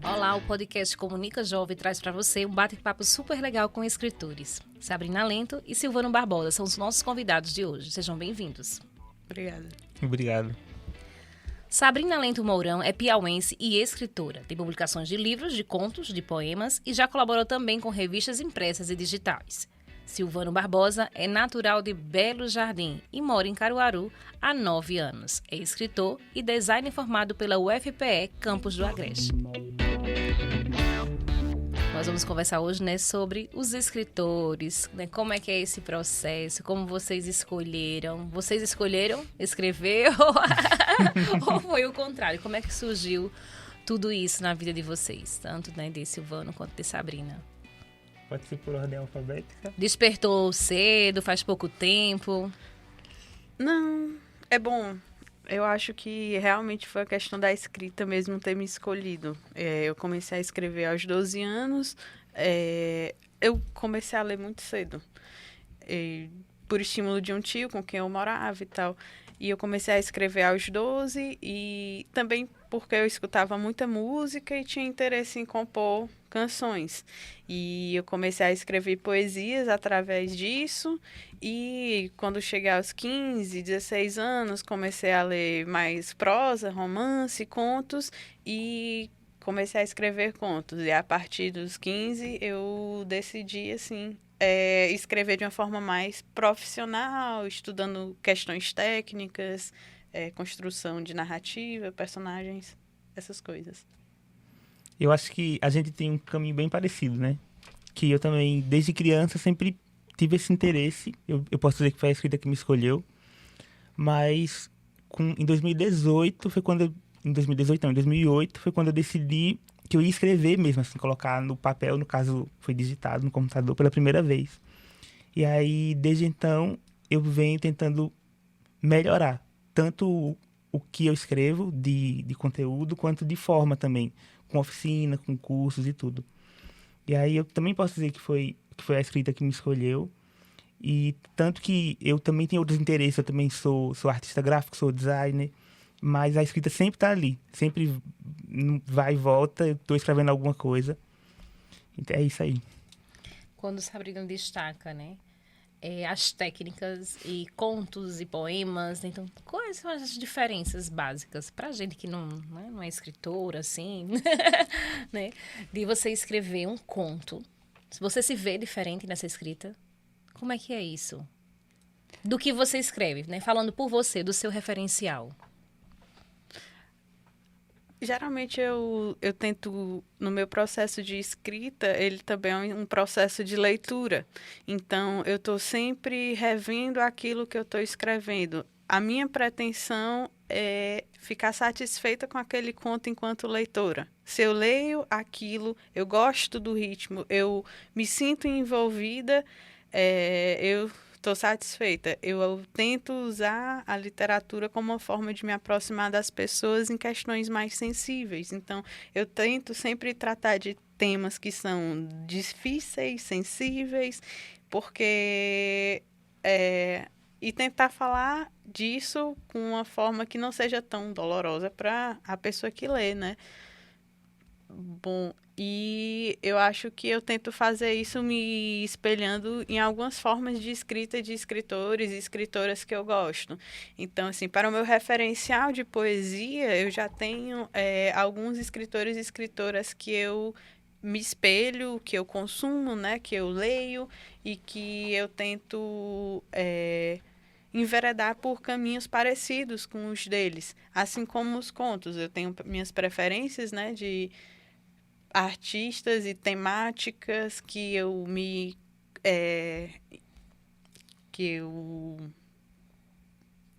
Olá, o podcast Comunica Jovem traz para você um bate-papo super legal com escritores. Sabrina Lento e Silvano Barbosa são os nossos convidados de hoje. Sejam bem-vindos. Obrigada. Obrigado. Sabrina Lento Mourão é piauense e escritora. Tem publicações de livros, de contos, de poemas e já colaborou também com revistas impressas e digitais. Silvano Barbosa é natural de Belo Jardim e mora em Caruaru há 9 anos. É escritor e designer formado pela UFPE Campus do Agreste. Nós vamos conversar hoje, sobre os escritores, como é que é esse processo, como vocês escolheram. Vocês escolheram escrever ou foi o contrário? Como é que surgiu tudo isso na vida de vocês, tanto de Silvano quanto de Sabrina? Pode ser por ordem alfabética? Despertou cedo, faz pouco tempo? Não, é bom. Eu acho que realmente foi a questão da escrita mesmo ter me escolhido. Eu comecei a escrever aos 12 anos. Eu comecei a ler muito cedo. Por estímulo de um tio com quem eu morava e tal. E eu comecei a escrever aos 12 e também porque eu escutava muita música e tinha interesse em compor canções. E eu comecei a escrever poesias através disso. E quando cheguei aos 15, 16 anos, comecei a ler mais prosa, romance, contos e comecei a escrever contos. E a partir dos 15 eu decidi, assim, escrever de uma forma mais profissional, estudando questões técnicas, construção de narrativa, personagens, essas coisas. Eu acho que a gente tem um caminho bem parecido, né? Que eu também, desde criança, sempre tive esse interesse. Eu posso dizer que foi a escrita que me escolheu. Mas em 2018 foi quando em 2008 foi quando eu decidi que eu ia escrever mesmo, assim, colocar no papel, no caso foi digitado no computador pela primeira vez. E aí, desde então, eu venho tentando melhorar tanto o que eu escrevo de conteúdo, quanto de forma também, com oficina, com cursos e tudo. E aí eu também posso dizer que foi a escrita que me escolheu. E tanto que eu também tenho outros interesses, eu também sou artista gráfico, sou designer, mas a escrita sempre está ali, sempre vai e volta, eu estou escrevendo alguma coisa. Então é isso aí. Quando Sabrina destaca, as técnicas e contos e poemas, então quais são as diferenças básicas para gente que não é escritora, assim, né? De você escrever um conto, se você se vê diferente nessa escrita, como é que é isso? Do que você escreve, falando por você, do seu referencial. Geralmente eu tento, no meu processo de escrita, ele também é um processo de leitura. Então, eu estou sempre revendo aquilo que eu estou escrevendo. A minha pretensão é ficar satisfeita com aquele conto enquanto leitora. Se eu leio aquilo, eu gosto do ritmo, eu me sinto envolvida, eu estou satisfeita. Eu tento usar a literatura como uma forma de me aproximar das pessoas em questões mais sensíveis. Então, eu tento sempre tratar de temas que são difíceis, sensíveis, porque... e tentar falar disso com uma forma que não seja tão dolorosa para a pessoa que lê, né? Bom, e eu acho que eu tento fazer isso me espelhando em algumas formas de escrita de escritores e escritoras que eu gosto. Então, assim, para o meu referencial de poesia, eu já tenho alguns escritores e escritoras que eu me espelho, que eu consumo, né, que eu leio e que eu tento enveredar por caminhos parecidos com os deles. Assim como os contos, eu tenho minhas preferências, né, de artistas e temáticas que eu me que eu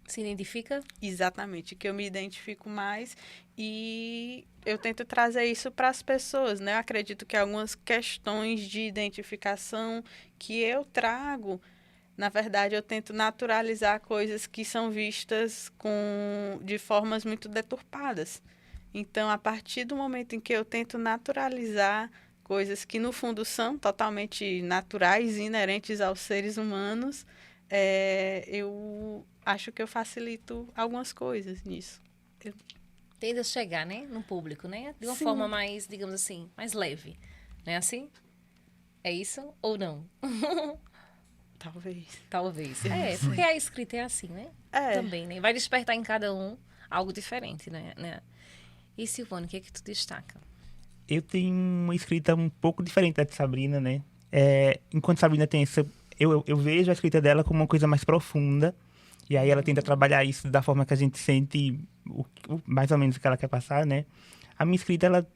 se identifica? Exatamente, que eu me identifico mais e eu tento trazer isso para as pessoas, né? Eu acredito que algumas questões de identificação que eu trago, na verdade, eu tento naturalizar coisas que são vistas de formas muito deturpadas. Então, a partir do momento em que eu tento naturalizar coisas que, no fundo, são totalmente naturais e inerentes aos seres humanos, eu acho que eu facilito algumas coisas nisso. tenta chegar, né, no público, né? De uma Sim. forma mais, digamos assim, mais leve. Não é assim? É isso ou não? Talvez. Talvez. É, porque a escrita é assim, né? É. Também, né? Vai despertar em cada um algo diferente, né? E Silvano, o que é que tu destaca? Eu tenho uma escrita um pouco diferente da de Sabrina, né? Enquanto Sabrina tem essa... Eu vejo a escrita dela como uma coisa mais profunda. E aí ela tenta trabalhar isso da forma que a gente sente, mais ou menos o que ela quer passar, né? A minha escrita, ela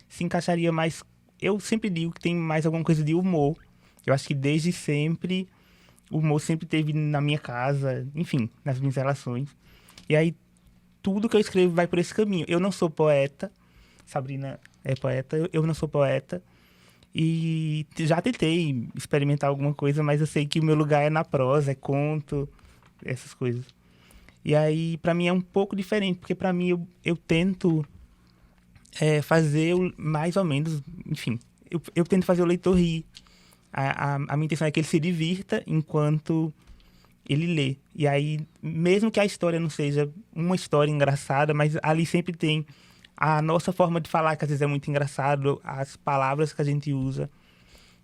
se encaixaria mais... Eu sempre digo que tem mais alguma coisa de humor. Eu acho que desde sempre, o humor sempre teve na minha casa, enfim, nas minhas relações. E aí, tudo que eu escrevo vai por esse caminho. Eu não sou poeta, Sabrina é poeta, eu não sou poeta. E já tentei experimentar alguma coisa, mas eu sei que o meu lugar é na prosa, é conto, essas coisas. E aí, pra mim, é um pouco diferente, porque pra mim, eu tento fazer mais ou menos, enfim, eu tento fazer o leitor rir. A minha intenção é que ele se divirta enquanto ele lê. E aí, mesmo que a história não seja uma história engraçada, mas ali sempre tem a nossa forma de falar, que às vezes é muito engraçado, as palavras que a gente usa.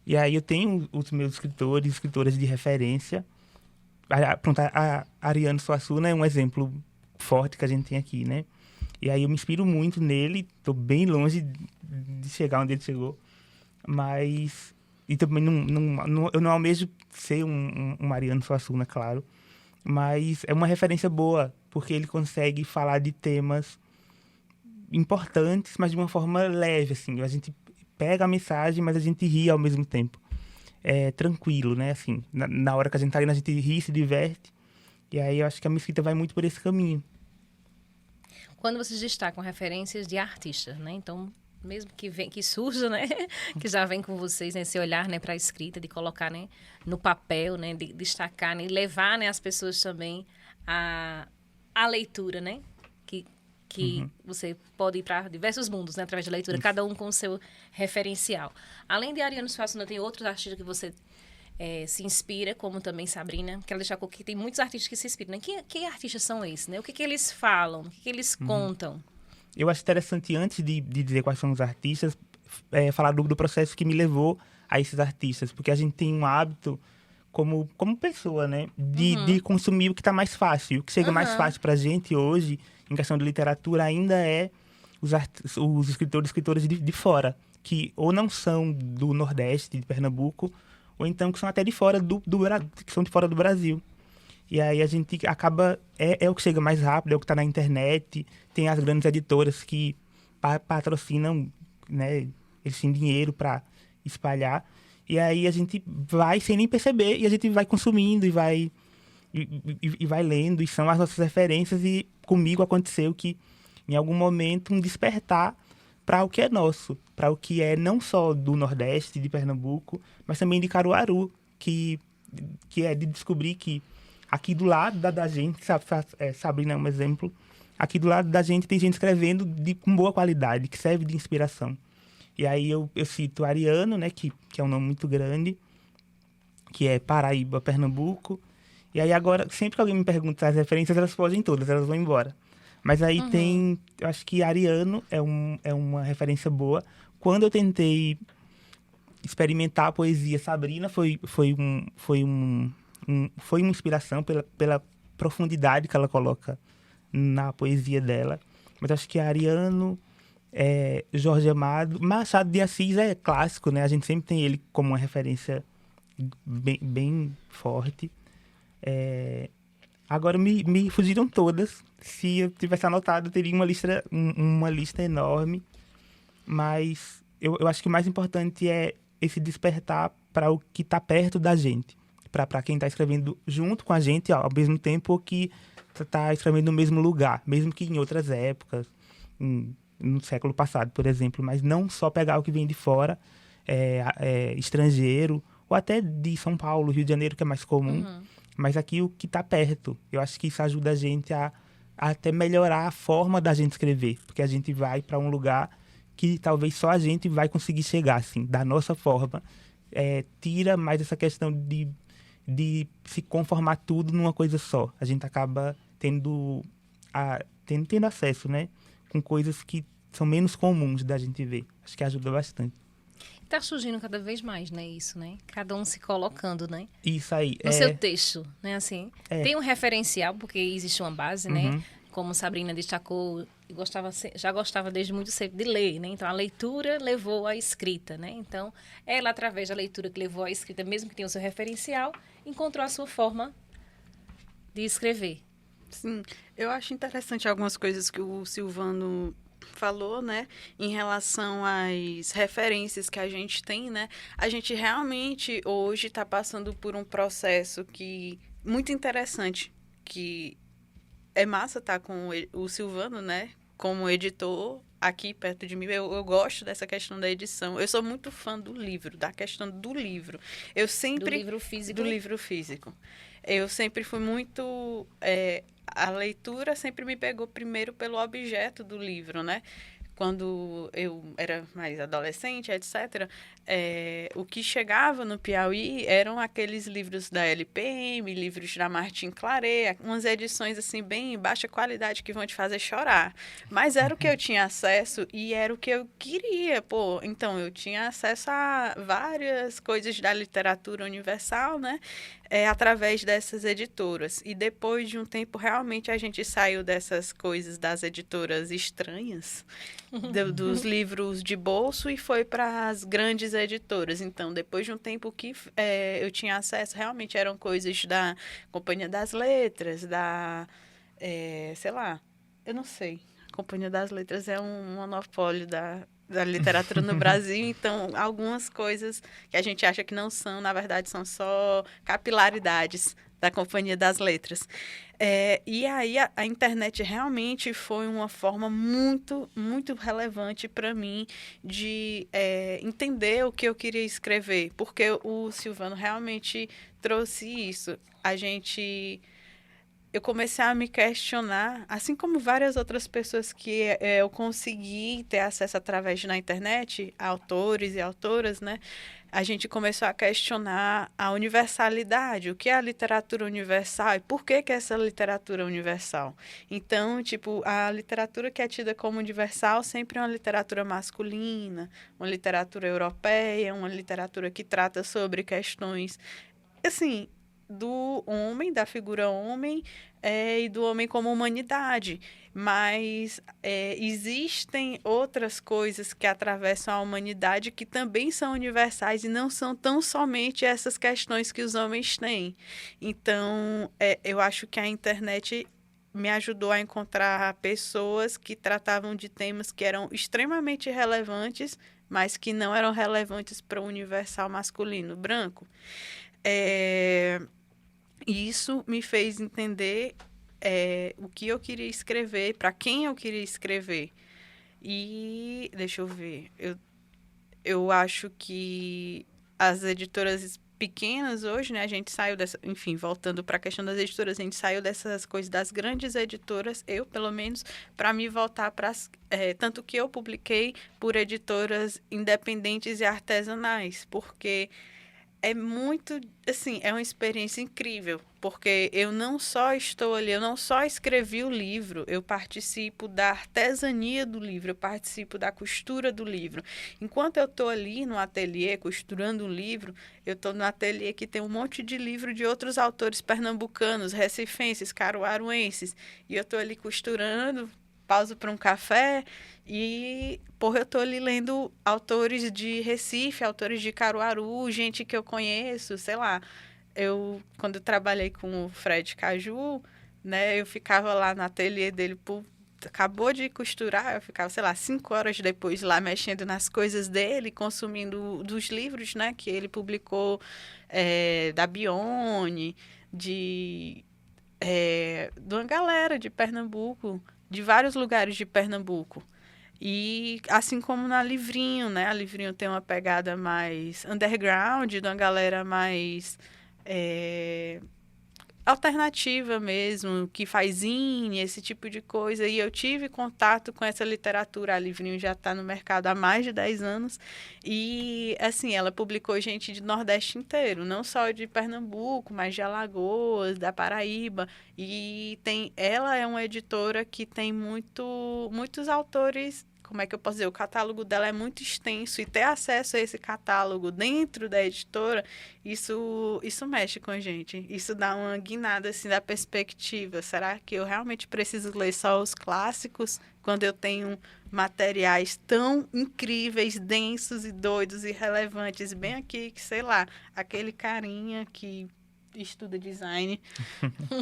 E aí eu tenho os meus escritores, escritoras de referência. Pronto, a Ariano Suassuna é um exemplo forte que a gente tem aqui, né? E aí eu me inspiro muito nele, tô bem longe de chegar onde ele chegou, mas... E também eu não almejo ser um Ariano Suassuna, claro, mas é uma referência boa, porque ele consegue falar de temas importantes, mas de uma forma leve, assim. A gente pega a mensagem, mas a gente ri ao mesmo tempo. É tranquilo, né? Assim, na hora que a gente tá lendo, a gente ri, se diverte. E aí eu acho que a minha escrita vai muito por esse caminho. Quando vocês destacam referências de artistas, né? Então, mesmo que surja, né? Que já vem com vocês, né? Esse olhar, né, para a escrita, de colocar, né, no papel, né, de destacar, né, e levar, né, as pessoas também a leitura, né? Que você pode ir para diversos mundos, né, através da leitura, cada um com o seu referencial. Além de Ariano Suassuna, tem outros artistas que você se inspira, como também Sabrina. Quero deixar claro que tem muitos artistas que se inspiram, né? Que artistas são esses, né? O que eles falam? O que eles contam? Eu acho interessante, antes de dizer quais são os artistas, falar do processo que me levou a esses artistas. Porque a gente tem um hábito, como pessoa, né? De consumir o que está mais fácil. O que chega mais fácil para a gente hoje, em questão de literatura, ainda é os escritores e escritoras de fora. Que ou não são do Nordeste, de Pernambuco, ou então que são até de fora que são de fora do Brasil. E aí a gente acaba... É o que chega mais rápido, é o que está na internet. Tem as grandes editoras que patrocinam, né? Eles têm dinheiro para espalhar. E aí a gente vai sem nem perceber, e a gente vai consumindo e vai lendo, e são as nossas referências. E comigo aconteceu que, em algum momento, um despertar para o que é nosso, para o que é não só do Nordeste, de Pernambuco, mas também de Caruaru, que é de descobrir que aqui do lado da gente, Sabrina é um exemplo, aqui do lado da gente tem gente escrevendo com boa qualidade, que serve de inspiração. E aí eu cito Ariano, né, que é um nome muito grande, que é Paraíba, Pernambuco. E aí agora, sempre que alguém me pergunta as referências, elas fogem todas, elas vão embora. Mas aí tem, eu acho que Ariano é uma referência boa. Quando eu tentei experimentar a poesia, Sabrina foi uma inspiração pela profundidade que ela coloca na poesia dela. Mas acho que Ariano, Jorge Amado, Machado de Assis é clássico, né? A gente sempre tem ele como uma referência bem forte. Agora me fugiram todas. Se eu tivesse anotado, eu teria uma lista enorme. Mas eu acho que o mais importante é esse despertar para o que está perto da gente. Para quem está escrevendo junto com a gente, ao mesmo tempo, ou que está escrevendo no mesmo lugar, mesmo que em outras épocas, no século passado, por exemplo. Mas não só pegar o que vem de fora, estrangeiro, ou até de São Paulo, Rio de Janeiro, que é mais comum, mas aqui o que está perto. Eu acho que isso ajuda a gente a até melhorar a forma da gente escrever, porque a gente vai para um lugar que talvez só a gente vai conseguir chegar, assim, da nossa forma. Tira mais essa questão de se conformar tudo numa coisa só. A gente acaba tendo acesso, né? com coisas que são menos comuns da gente ver. Acho que ajuda bastante. Tá surgindo cada vez mais, né, isso, né? Cada um se colocando, né? Isso aí. No seu texto, né, assim. É. Tem um referencial, porque existe uma base, né? Uhum. Como Sabrina destacou, já gostava desde muito cedo de ler, né? Então, a leitura levou à escrita, né? Então, ela, através da leitura que levou à escrita, mesmo que tenha o seu referencial, encontrou a sua forma de escrever. Sim, eu acho interessante algumas coisas que o Silvano falou, né, em relação às referências que a gente tem, né? A gente realmente hoje está passando por um processo que muito interessante, que é massa estar com o Silvano, né, como editor aqui perto de mim. Eu gosto dessa questão da edição. Eu sou muito fã do livro, da questão do livro. Eu sempre Do livro físico. do livro físico. Eu sempre fui muito a leitura sempre me pegou primeiro pelo objeto do livro, né? Quando eu era mais adolescente, etc., o que chegava no Piauí eram aqueles livros da LPM, livros da Martin Claret, umas edições assim bem baixa qualidade que vão te fazer chorar. Mas era o que eu tinha acesso e era o que eu queria, pô. Então, eu tinha acesso a várias coisas da literatura universal, né? Através dessas editoras. E depois de um tempo, realmente, a gente saiu dessas coisas das editoras estranhas, dos livros de bolso, e foi para as grandes editoras. Então, depois de um tempo que eu tinha acesso, realmente eram coisas da Companhia das Letras, sei lá, eu não sei. A Companhia das Letras é um monopólio da literatura no Brasil, então algumas coisas que a gente acha que não são, na verdade, são só capilaridades da Companhia das Letras. E aí a internet realmente foi uma forma muito, muito relevante para mim de entender o que eu queria escrever, porque o Silvano realmente trouxe isso. Eu comecei a me questionar, assim como várias outras pessoas que eu consegui ter acesso através da internet, autores e autoras, né? A gente começou a questionar a universalidade, o que é a literatura universal e por que que essa literatura é universal. Então, tipo, a literatura que é tida como universal sempre é uma literatura masculina, uma literatura europeia, uma literatura que trata sobre questões, assim, do homem, da figura homem, e do homem como humanidade. Mas existem outras coisas que atravessam a humanidade que também são universais e não são tão somente essas questões que os homens têm. Então, eu acho que a internet me ajudou a encontrar pessoas que tratavam de temas que eram extremamente relevantes, mas que não eram relevantes para o universal masculino branco. E isso me fez entender o que eu queria escrever, para quem eu queria escrever. E, deixa eu ver, eu acho que as editoras pequenas hoje, né, a gente saiu dessa, enfim, voltando para a questão das editoras, a gente saiu dessas coisas das grandes editoras, eu, pelo menos, para me voltar para tanto que eu publiquei por editoras independentes e artesanais, porque é muito, assim, é uma experiência incrível, porque eu não só estou ali, eu não só escrevi o livro, eu participo da artesania do livro, eu participo da costura do livro. Enquanto eu estou ali no ateliê costurando um livro, eu estou no ateliê que tem um monte de livro de outros autores pernambucanos, recifenses, caruaruenses, e eu estou ali costurando, pauso para um café e, porra, eu tô ali lendo autores de Recife, autores de Caruaru, gente que eu conheço, sei lá. Quando eu trabalhei com o Fred Caju, né, eu ficava lá no ateliê dele, acabou de costurar, eu ficava, sei lá, 5 horas depois lá mexendo nas coisas dele, consumindo dos livros, né, que ele publicou, da Bione, de uma galera de Pernambuco, de vários lugares de Pernambuco. E assim como na Livrinho, né? A Livrinho tem uma pegada mais underground, de uma galera mais alternativa mesmo, que faz zine, esse tipo de coisa. E eu tive contato com essa literatura. A Livrinho já está no mercado há mais de 10 anos. E, assim, ela publicou gente do Nordeste inteiro, não só de Pernambuco, mas de Alagoas, da Paraíba. E ela é uma editora que tem muitos autores. Como é que eu posso dizer? O catálogo dela é muito extenso e ter acesso a esse catálogo dentro da editora, isso mexe com a gente. Isso dá uma guinada assim da perspectiva. Será que eu realmente preciso ler só os clássicos quando eu tenho materiais tão incríveis, densos e doidos e relevantes bem aqui que, sei lá, aquele carinha que estuda design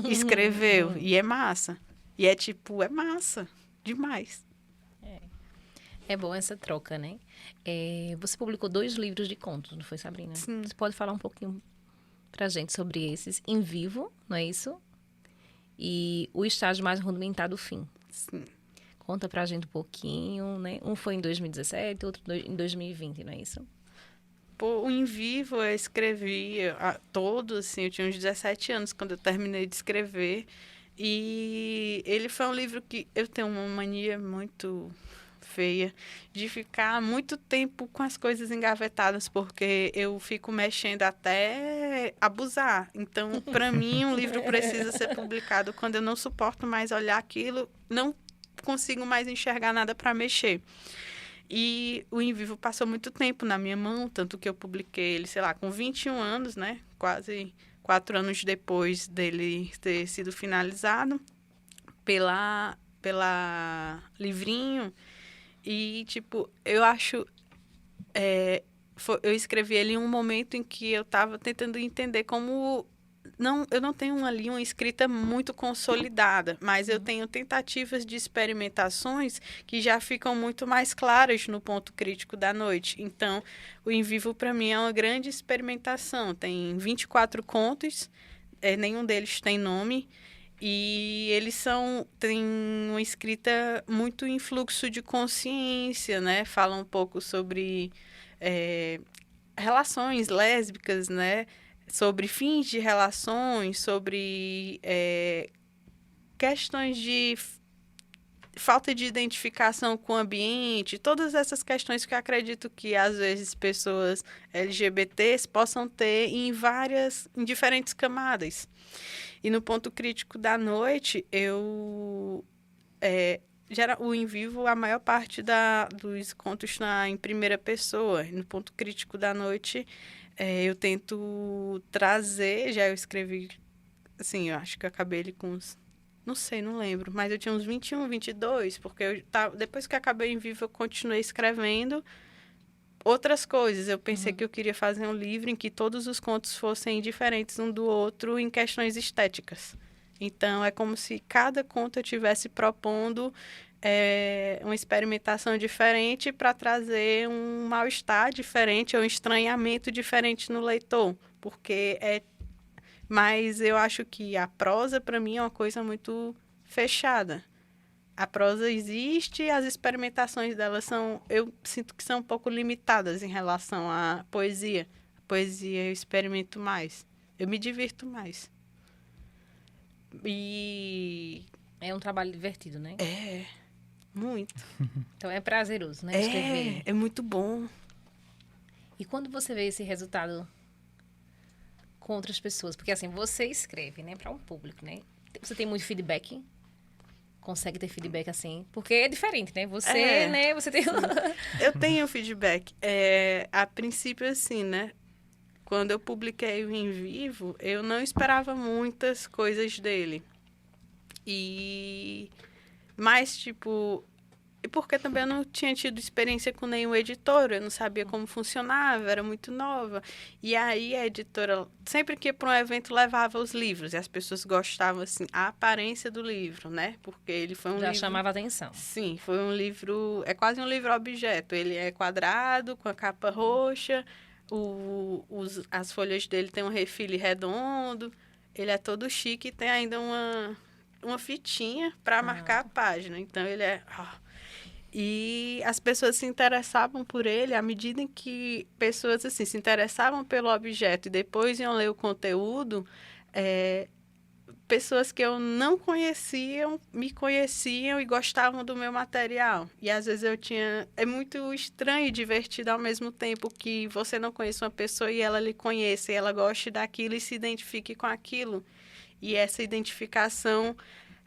escreveu e é massa. E é tipo, é massa demais. É bom essa troca, né? Você publicou 2 livros de contos, não foi, Sabrina? Sim. Você pode falar um pouquinho pra gente sobre esses? Em Vivo, não é isso? E O Estágio Mais Rudimentar do Fim. Sim. Conta pra gente um pouquinho, né? Um foi em 2017, outro em 2020, não é isso? O Em Vivo eu escrevi todo, assim, eu tinha uns 17 anos quando eu terminei de escrever. E ele foi um livro que eu tenho uma mania muito feia de ficar muito tempo com as coisas engavetadas, porque eu fico mexendo até abusar. Então, para mim, um livro precisa ser publicado quando eu não suporto mais olhar aquilo, não consigo mais enxergar nada para mexer. E o Em Vivo passou muito tempo na minha mão, tanto que eu publiquei ele, sei lá, com 21 anos, né? Quase 4 anos depois dele ter sido finalizado pela Livrinho. E, tipo, eu acho... eu escrevi ele em um momento em que eu estava tentando entender como... eu não tenho ali uma escrita muito consolidada, mas eu tenho tentativas de experimentações que já ficam muito mais claras no ponto crítico da noite. Então, o Em Vivo, para mim, é uma grande experimentação. Tem 24 contos, nenhum deles tem nome, e eles têm uma escrita muito em fluxo de consciência, né? Fala um pouco sobre relações lésbicas, né? Sobre fins de relações, sobre questões de falta de identificação com o ambiente, todas essas questões que eu acredito que, às vezes, pessoas LGBTs possam ter em diferentes camadas. E no ponto crítico da noite, o Em Vivo, a maior parte dos contos está em primeira pessoa. No ponto crítico da noite, eu tento trazer, já eu escrevi, assim, eu acho que eu acabei ele com uns, não sei, não lembro, mas eu tinha uns 21, 22, porque depois que eu acabei Em Vivo, eu continuei escrevendo outras coisas. Eu pensei que eu queria fazer um livro em que todos os contos fossem diferentes um do outro em questões estéticas. Então, é como se cada conto eu estivesse propondo uma experimentação diferente para trazer um mal-estar diferente ou um estranhamento diferente no leitor. Mas eu acho que a prosa, para mim, é uma coisa muito fechada. A prosa existe, as experimentações dela eu sinto que são um pouco limitadas em relação à poesia. A poesia eu experimento mais, eu me divirto mais. E... É um trabalho divertido, né? Muito. Então é prazeroso, né? Escrever. É muito bom. E quando você vê esse resultado com outras pessoas? Porque assim, você escreve, né, para um público, né? Você tem muito feedback? Consegue ter feedback assim? Porque é diferente, né? Você, né? Você tem... Eu tenho feedback. A princípio, assim, né? Quando eu publiquei o Em Vivo, eu não esperava muitas coisas dele. Mas, tipo... E porque também eu não tinha tido experiência com nenhum editor, eu não sabia como funcionava, era muito nova. E aí a editora, sempre que ia para um evento, levava os livros. E as pessoas gostavam, assim, a aparência do livro, né? Porque ele foi um livro... Já chamava atenção. Sim, foi um livro... É quase um livro-objeto. Ele é quadrado, com a capa roxa. As folhas dele tem um refile redondo. Ele é todo chique e tem ainda uma fitinha para marcar a página. Então, ele é... E as pessoas se interessavam por ele à medida em que pessoas assim, se interessavam pelo objeto e depois iam ler o conteúdo, pessoas que eu não conheciam, me conheciam e gostavam do meu material. E às vezes eu tinha... É muito estranho e divertido ao mesmo tempo que você não conhece uma pessoa e ela lhe conhece, e ela goste daquilo e se identifique com aquilo. E essa identificação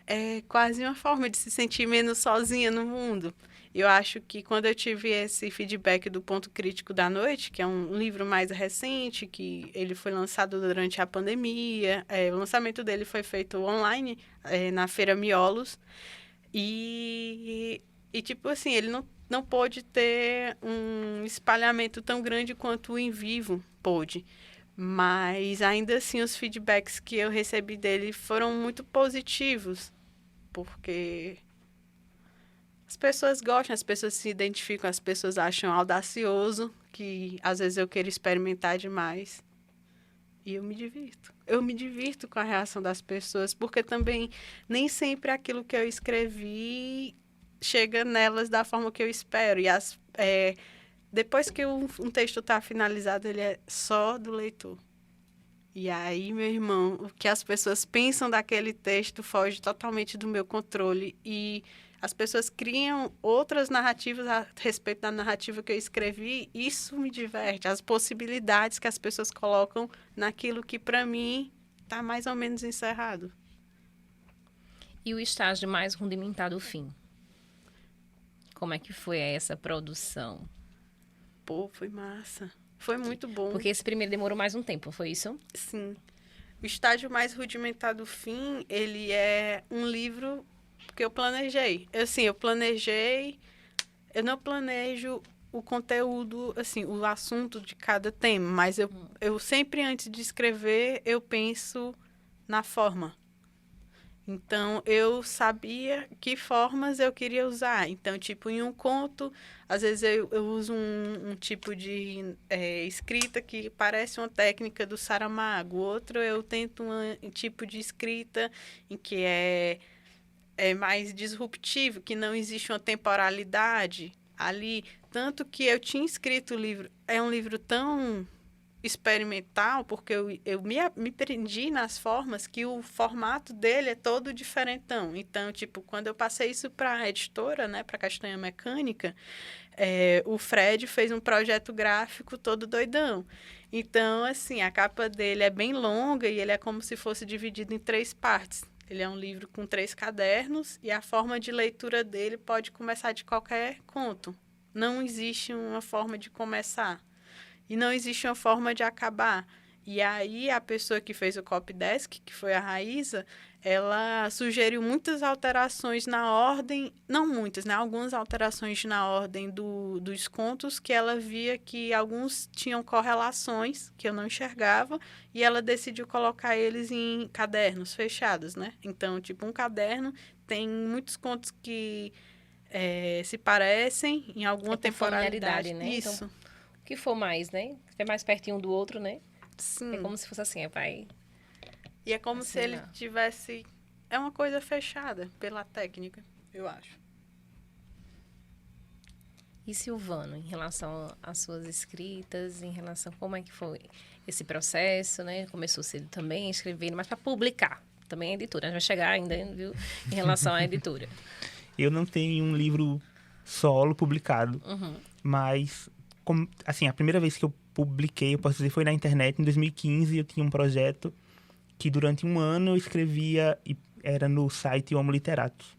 é quase uma forma de se sentir menos sozinha no mundo. Eu acho que quando eu tive esse feedback do Ponto Crítico da Noite, que é um livro mais recente, que ele foi lançado durante a pandemia, o lançamento dele foi feito online, na Feira Miolos, e tipo assim, ele não pôde ter um espalhamento tão grande quanto o em vivo pôde. Mas ainda assim, os feedbacks que eu recebi dele foram muito positivos, porque as pessoas gostam, as pessoas se identificam, as pessoas acham audacioso, que às vezes eu quero experimentar demais. E eu me divirto. Eu me divirto com a reação das pessoas, porque também nem sempre aquilo que eu escrevi chega nelas da forma que eu espero. E depois que um texto está finalizado, ele é só do leitor. E aí, meu irmão, o que as pessoas pensam daquele texto foge totalmente do meu controle. E as pessoas criam outras narrativas a respeito da narrativa que eu escrevi. Isso me diverte. As possibilidades que as pessoas colocam naquilo que, para mim, está mais ou menos encerrado. E o estágio mais rudimentar do fim? Como é que foi essa produção? Pô, foi massa. Foi muito bom. Porque esse primeiro demorou mais um tempo, foi isso? Sim. O estágio mais rudimentar do fim, ele é um livro que eu planejei. Eu não planejo o conteúdo, assim, o assunto de cada tema, mas eu sempre, antes de escrever, eu penso na forma. Então, eu sabia que formas eu queria usar. Então, tipo, em um conto, às vezes eu uso um tipo de escrita que parece uma técnica do Saramago. Outro, eu tento um tipo de escrita em que é mais disruptivo, que não existe uma temporalidade ali. Tanto que eu tinha escrito o livro. É um livro tão experimental, porque eu me prendi nas formas que o formato dele é todo diferentão. Então, tipo, quando eu passei isso para a editora, né, para Castanha Mecânica, o Fred fez um projeto gráfico todo doidão. Então, assim, a capa dele é bem longa e ele é como se fosse dividido em 3 partes. Ele é um livro com 3 cadernos e a forma de leitura dele pode começar de qualquer conto. Não existe uma forma de começar. E não existe uma forma de acabar. E aí, a pessoa que fez o copydesk, que foi a Raíza, ela sugeriu muitas alterações na ordem, não muitas, né? Algumas alterações na ordem dos contos, que ela via que alguns tinham correlações, que eu não enxergava, e ela decidiu colocar eles em cadernos fechados, né? Então, tipo, um caderno tem muitos contos que se parecem em alguma temporalidade, né? Isso. Então, o que for mais, né? É mais pertinho um do outro, né? Sim. É como se fosse assim, vai... E é como se ele tivesse... É uma coisa fechada pela técnica, eu acho. E Silvano, em relação às suas escritas, em relação a como é que foi esse processo, né? Começou cedo também, escrevendo, mas para publicar. Também é editora, a gente vai chegar ainda, viu? Em relação à editora. Eu não tenho um livro solo publicado, mas... assim, a primeira vez que eu publiquei, eu posso dizer, foi na internet, em 2015. Eu tinha um projeto que durante um ano eu escrevia, e era no site Homo Literatus.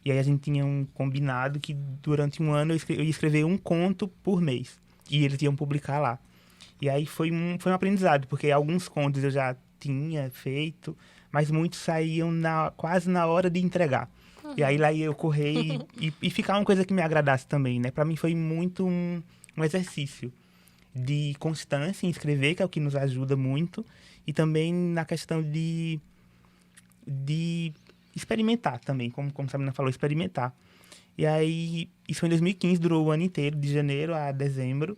E aí a gente tinha um combinado que durante um ano eu ia escrever um conto por mês. E eles iam publicar lá. E aí foi um aprendizado, porque alguns contos eu já tinha feito, mas muitos saíam quase na hora de entregar. E aí lá ia eu correr e ficar uma coisa que me agradasse também, né? Pra mim foi muito um exercício de constância em escrever, que é o que nos ajuda muito, e também na questão de experimentar também, como a Sabrina falou, experimentar. E aí, isso foi em 2015, durou o ano inteiro, de janeiro a dezembro.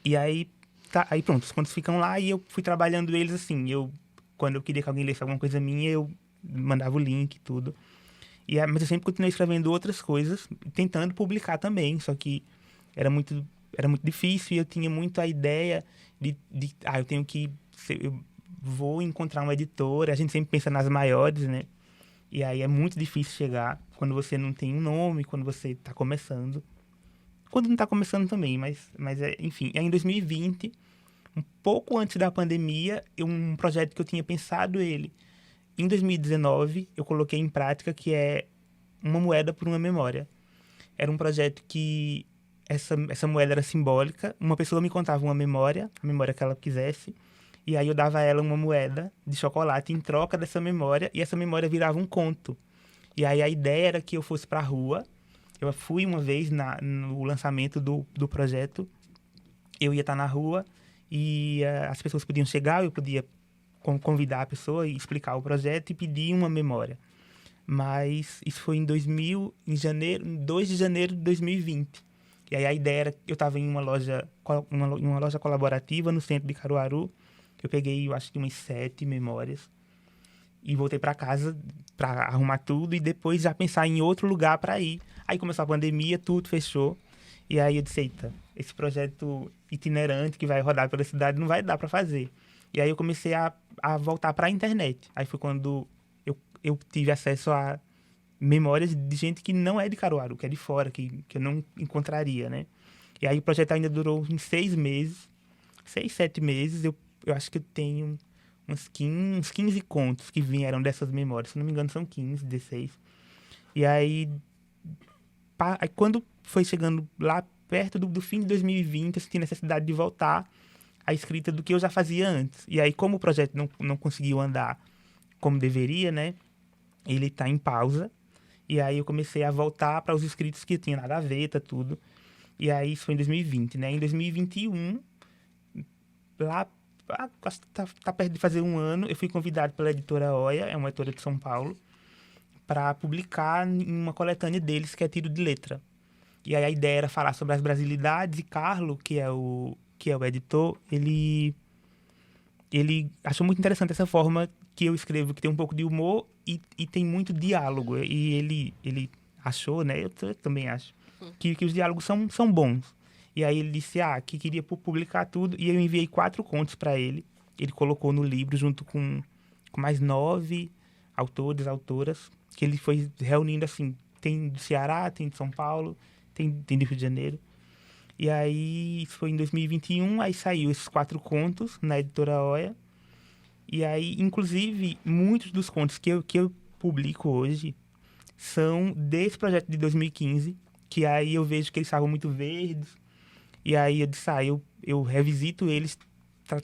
E aí, aí pronto, os contos ficam lá e eu fui trabalhando eles assim. Quando eu queria que alguém lesse alguma coisa minha, eu mandava o link e tudo. Mas eu sempre continuei escrevendo outras coisas, tentando publicar também, só que era muito difícil e eu tinha muito a ideia eu tenho que vou encontrar uma editora, a gente sempre pensa nas maiores, né? E aí é muito difícil chegar quando você não tem um nome, quando você está começando. Quando não está começando também, mas enfim. Aí em 2020, um pouco antes da pandemia, um projeto que eu tinha pensado ele. Em 2019, eu coloquei em prática, que é uma moeda por uma memória. Era um projeto que essa moeda era simbólica. Uma pessoa me contava uma memória, a memória que ela quisesse, e aí eu dava a ela uma moeda de chocolate em troca dessa memória, e essa memória virava um conto. E aí a ideia era que eu fosse para a rua. Eu fui uma vez no lançamento do projeto. Eu ia estar na rua e as pessoas podiam chegar, eu podia convidar a pessoa e explicar o projeto e pedir uma memória. Mas isso foi em 2 de janeiro de 2020. E aí a ideia era, eu estava em uma loja colaborativa no centro de Caruaru. Eu peguei, eu acho que umas 7 memórias e voltei para casa para arrumar tudo e depois já pensar em outro lugar para ir. Aí começou a pandemia, tudo fechou. E aí eu disse, eita, esse projeto itinerante que vai rodar pela cidade não vai dar para fazer. E aí eu comecei a voltar para a internet. Aí foi quando eu tive acesso a memórias de gente que não é de Caruaru, que é de fora, que eu não encontraria, né? E aí o projeto ainda durou uns 6 meses, 6, 7 meses. Eu acho que eu tenho uns 15 contos que vieram dessas memórias. Se não me engano, são 15, 16. E aí quando foi chegando lá perto do fim de 2020, eu senti necessidade de voltar à escrita do que eu já fazia antes. E aí, como o projeto não conseguiu andar como deveria, né? Ele está em pausa. E aí eu comecei a voltar para os escritos que tinha na gaveta, tudo. E aí isso foi em 2020, né? Em 2021, lá, acho que tá perto de fazer um ano, eu fui convidado pela editora Oia, é uma editora de São Paulo, para publicar em uma coletânea deles, que é Tiro de Letra. E aí a ideia era falar sobre as brasilidades, e Carlo, que é o editor, ele achou muito interessante essa forma que eu escrevo, que tem um pouco de humor e tem muito diálogo. E ele achou, né, eu também acho, que os diálogos são bons. E aí ele disse que queria publicar tudo, e eu enviei 4 contos para ele. Ele colocou no livro junto com mais 9 autores, autoras, que ele foi reunindo assim, tem do Ceará, tem de São Paulo, tem do Rio de Janeiro. E aí, isso foi em 2021, aí saiu esses 4 contos na editora Oia. E aí, inclusive, muitos dos contos que eu publico hoje são desse projeto de 2015, que aí eu vejo que eles estavam muito verdes. E aí eu disse, eu revisito eles,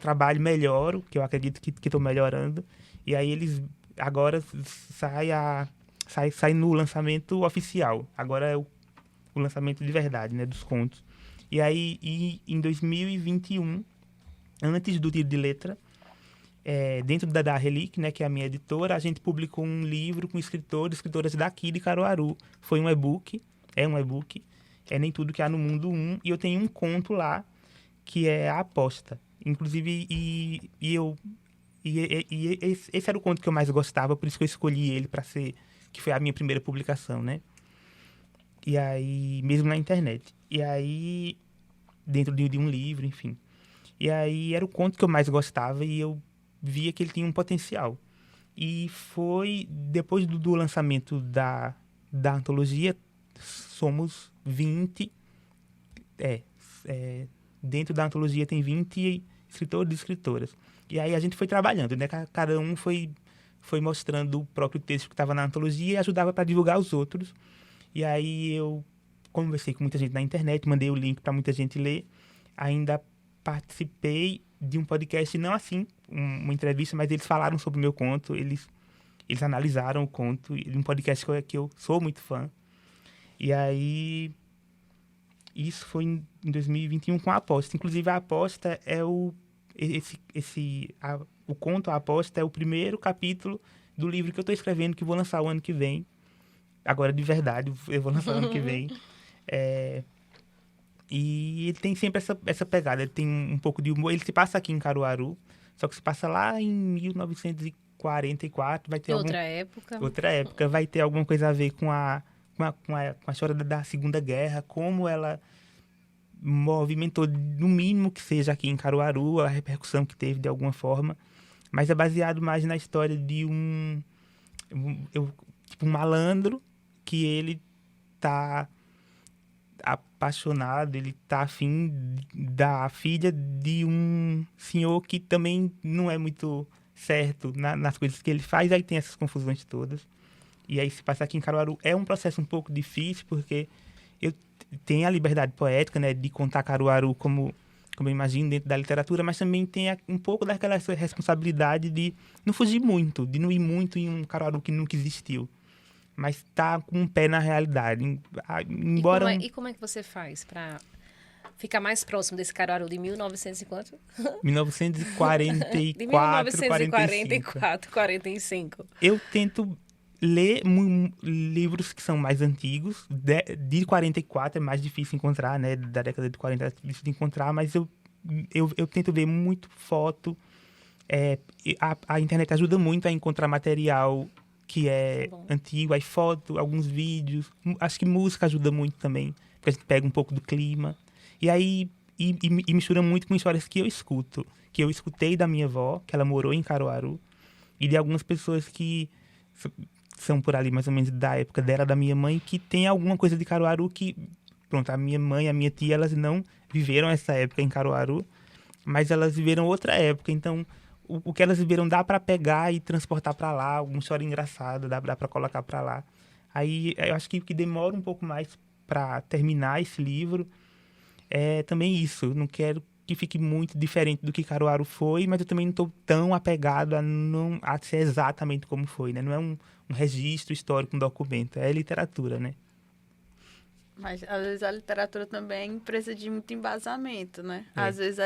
trabalho, melhoro, que eu acredito que estou melhorando. E aí eles agora sai no lançamento oficial. Agora é o lançamento de verdade, né, dos contos. E aí, em 2021, antes do Tiro de Letra, dentro da Relic, né, que é a minha editora, a gente publicou um livro com escritoras daqui de Caruaru. Foi um e-book, é Nem Tudo Que Há no Mundo 1, e eu tenho um conto lá, que é A Aposta. Inclusive, esse era o conto que eu mais gostava, por isso que eu escolhi ele para ser, que foi a minha primeira publicação, né? E aí, mesmo na internet. E aí, dentro de um livro, enfim. E aí, era o conto que eu mais gostava e eu via que ele tinha um potencial. E foi, depois do lançamento da antologia, somos 20. Dentro da antologia tem 20 escritores e escritoras. E aí a gente foi trabalhando, né? Cada um foi mostrando o próprio texto que estava na antologia e ajudava para divulgar os outros. E aí eu conversei com muita gente na internet, mandei o link para muita gente ler. Ainda participei de um podcast, não assim, uma entrevista, mas eles falaram sobre o meu conto, eles analisaram o conto, um podcast que eu sou muito fã. E aí, isso foi em 2021 com a Aposta. Inclusive, a Aposta é o conto A Aposta é o primeiro capítulo do livro que eu estou escrevendo, que vou lançar o ano que vem. Agora, de verdade, eu vou lançar o ano que vem. E ele tem sempre essa pegada, ele tem um pouco de humor. Ele se passa aqui em Caruaru, só que se passa lá em 1944. Vai ter outra época. Outra época. Vai ter alguma coisa a ver com a história da Segunda Guerra, como ela movimentou, no mínimo que seja aqui em Caruaru, a repercussão que teve de alguma forma. mas é baseado mais na história de tipo um malandro que ele tá apaixonado, ele tá afim da filha de um senhor que também não é muito certo nas coisas que ele faz, aí tem essas confusões todas. E aí se passa aqui em Caruaru é um processo um pouco difícil, porque eu tenho a liberdade poética, né, de contar Caruaru como eu imagino dentro da literatura, mas também tem um pouco daquela responsabilidade de não fugir muito, de não ir muito em um Caruaru que nunca existiu, mas tá com um pé na realidade. Embora... E como é que você faz para ficar mais próximo desse Caruaru de 1900 e quanto? 1944, De 1944, 45. Eu tento ler livros que são mais antigos. De 44 é mais difícil encontrar, né? Da década de 40 é difícil de encontrar, mas eu tento ver muito foto. A internet ajuda muito a encontrar material que é antigo, aí foto, alguns vídeos. Acho que música ajuda muito também, porque a gente pega um pouco do clima. E aí, e mistura muito com histórias que eu escuto. Que eu escutei da minha avó, que ela morou em Caruaru, e de algumas pessoas que são por ali mais ou menos da época dela, da minha mãe, que tem alguma coisa de Caruaru que... Pronto, a minha mãe e a minha tia, elas não viveram essa época em Caruaru, mas elas viveram outra época. Então, o que elas viveram dá para pegar e transportar para lá, alguma história engraçada, dá para colocar para lá. Aí, eu acho que o que demora um pouco mais para terminar esse livro é também isso. Não quero que fique muito diferente do que Caruaru foi, mas eu também não estou tão apegado a ser exatamente como foi, né? Não é um registro histórico, um documento, é literatura, né? Mas, às vezes, a literatura também precisa de muito embasamento, né? É. Às vezes,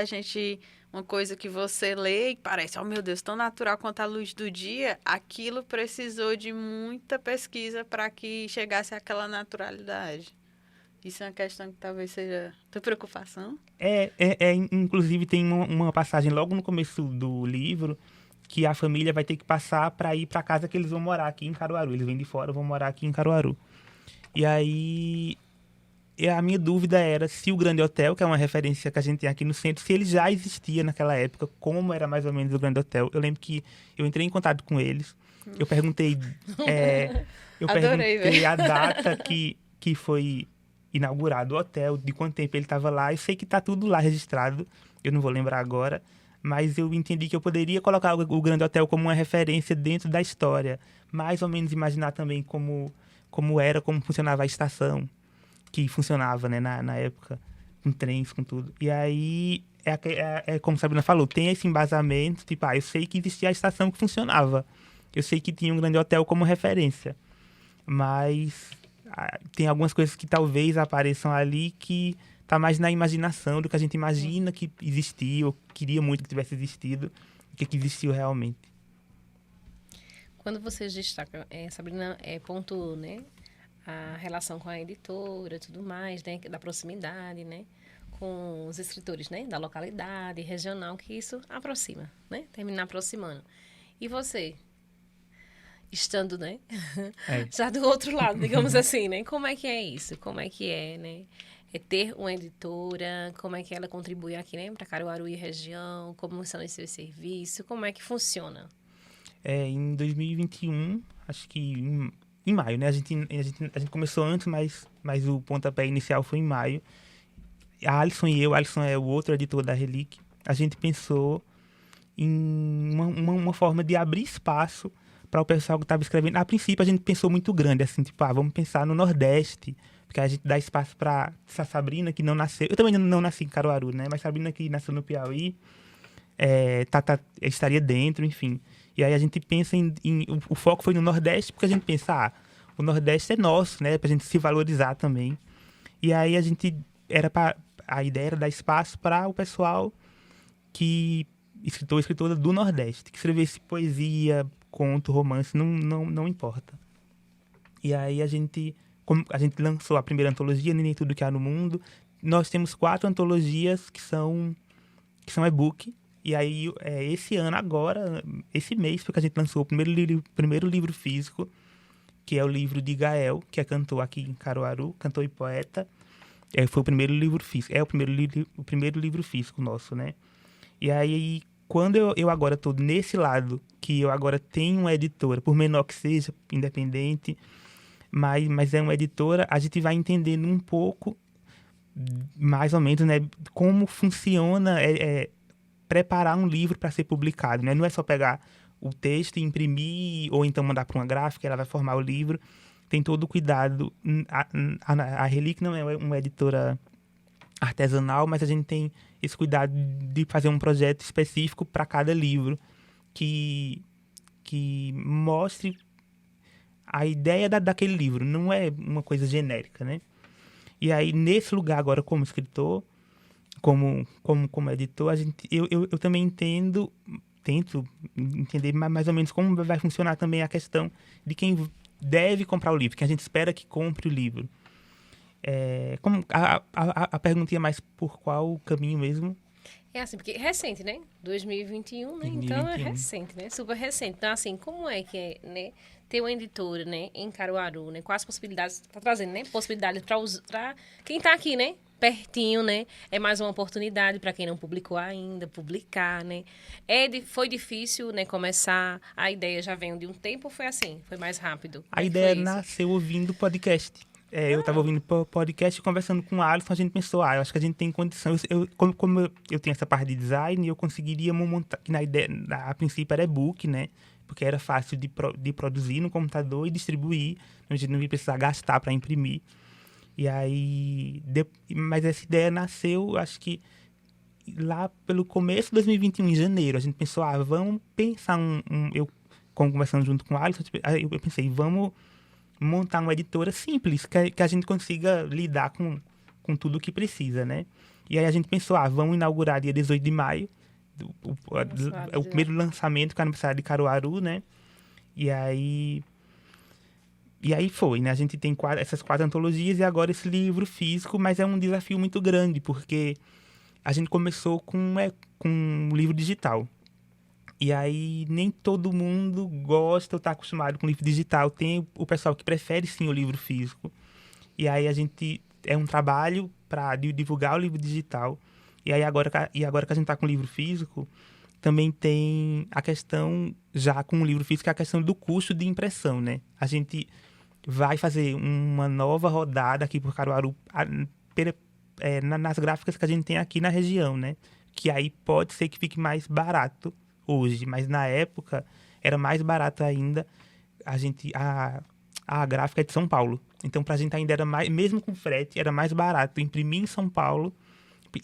uma coisa que você lê e parece, oh, meu Deus, tão natural quanto a luz do dia, aquilo precisou de muita pesquisa para que chegasse àquela naturalidade. Isso é uma questão que talvez seja tua preocupação? Inclusive, tem uma passagem logo no começo do livro que a família vai ter que passar para ir para a casa que eles vão morar aqui em Caruaru. Eles vêm de fora, vão morar aqui em Caruaru. E aí, a minha dúvida era se o Grande Hotel, que é uma referência que a gente tem aqui no centro, se ele já existia naquela época, como era mais ou menos o Grande Hotel. Eu lembro que eu entrei em contato com eles, eu perguntei, Adorei, a data que foi inaugurado o hotel, de quanto tempo ele estava lá. Eu sei que está tudo lá registrado, eu não vou lembrar agora, mas eu entendi que eu poderia colocar o Grande Hotel como uma referência dentro da história, mais ou menos imaginar também como funcionava a estação, que funcionava, né, na época, com trens, com tudo. E aí, como a Sabrina falou, tem esse embasamento, tipo, eu sei que existia a estação que funcionava, eu sei que tinha um Grande Hotel como referência, mas tem algumas coisas que talvez apareçam ali que tá mais na imaginação do que a gente imagina que existia, ou queria muito que tivesse existido, do que existiu realmente. Quando vocês destacam, Sabrina pontuou, né, a relação com a editora e tudo mais, né, da proximidade, né, com os escritores, né, da localidade, regional, que isso aproxima, né, termina aproximando. E você, estando, né, já do outro lado, digamos assim, né, como é que é isso? Como é que é, né, ter uma editora, como é que ela contribui aqui, né, para Caruaru e região, como são esses serviços, como é que funciona? Em 2021, acho que em maio, né? A gente começou antes, mas o pontapé inicial foi em maio. A Alisson e eu, Alisson é o outro editor da Relic, a gente pensou em uma forma de abrir espaço para o pessoal que estava escrevendo. A princípio, a gente pensou muito grande, assim, tipo, vamos pensar no Nordeste, porque a gente dá espaço para essa Sabrina que não nasceu. Eu também não nasci em Caruaru, né? Mas Sabrina que nasceu no Piauí, estaria dentro, enfim. E aí a gente pensa o foco foi no Nordeste, porque a gente pensa, o Nordeste é nosso, né? Pra gente se valorizar também. E aí a ideia era dar espaço para o pessoal escritora do Nordeste, que escrevesse poesia, conto, romance, não importa. E aí a gente lançou a primeira antologia, Nem Tudo Que Há no Mundo. Nós temos 4 antologias que são e-book. E aí, esse ano, agora, esse mês, foi que a gente lançou o primeiro livro físico, que é o livro de Gael, que é cantor aqui em Caruaru, cantor e poeta. Foi o primeiro livro físico. É o primeiro livro físico nosso, né? E aí, quando eu agora estou nesse lado, que eu agora tenho uma editora, por menor que seja, independente, mas é uma editora, a gente vai entendendo um pouco, mais ou menos, né, como funciona preparar um livro para ser publicado, né? Não é só pegar o texto e imprimir, ou então mandar para uma gráfica, ela vai formar o livro. Tem todo o cuidado. A Relíquia não é uma editora artesanal, mas a gente tem esse cuidado de fazer um projeto específico para cada livro que mostre a ideia daquele livro. Não é uma coisa genérica, né? E aí, nesse lugar agora, como escritor, como editor, eu também tento entender mais ou menos como vai funcionar também a questão de quem deve comprar o livro, que a gente espera que compre o livro. A pergunta é mais por qual caminho mesmo? É assim, porque é recente, né? 2021, né? Então é recente, né? Super recente. Então, assim, como é que é, né? Ter uma editora, né? Em Caruaru, né? Quais possibilidades, tá trazendo, né? Possibilidades para quem tá aqui, né? Pertinho, né? É mais uma oportunidade para quem não publicou ainda, publicar, né? Foi difícil, né? Começar, a ideia já veio de um tempo ou foi assim? Foi mais rápido? A ideia nasceu ouvindo podcast. Eu estava ouvindo podcast e conversando com o Alisson, a gente pensou, eu acho que a gente tem condição. Como eu tenho essa parte de design, eu conseguiria montar, que na ideia, a princípio era e-book, né? Porque era fácil de produzir no computador e distribuir, a gente não ia precisar gastar para imprimir. E aí, mas essa ideia nasceu, acho que lá pelo começo de 2021, em janeiro, a gente pensou, vamos pensar eu conversando junto com o Alisson, eu pensei, vamos montar uma editora simples, que a gente consiga lidar com tudo o que precisa, né? E aí a gente pensou, vamos inaugurar dia 18 de maio, o primeiro lançamento com a Universidade de Caruaru, né? E aí foi, né? A gente tem essas 4 antologias e agora esse livro físico, mas é um desafio muito grande, porque a gente começou com um livro digital. E aí nem todo mundo gosta ou está acostumado com o livro digital. Tem o pessoal que prefere, sim, o livro físico. E aí é um trabalho para divulgar o livro digital. E aí agora que a gente está com o livro físico, também tem a questão, já com o livro físico, a questão do custo de impressão, né? A gente vai fazer uma nova rodada aqui por Caruaru, nas gráficas que a gente tem aqui na região, né? Que aí pode ser que fique mais barato hoje, mas na época era mais barato ainda. A gráfica é de São Paulo, então pra gente ainda era mais, mesmo com frete, era mais barato imprimir em São Paulo,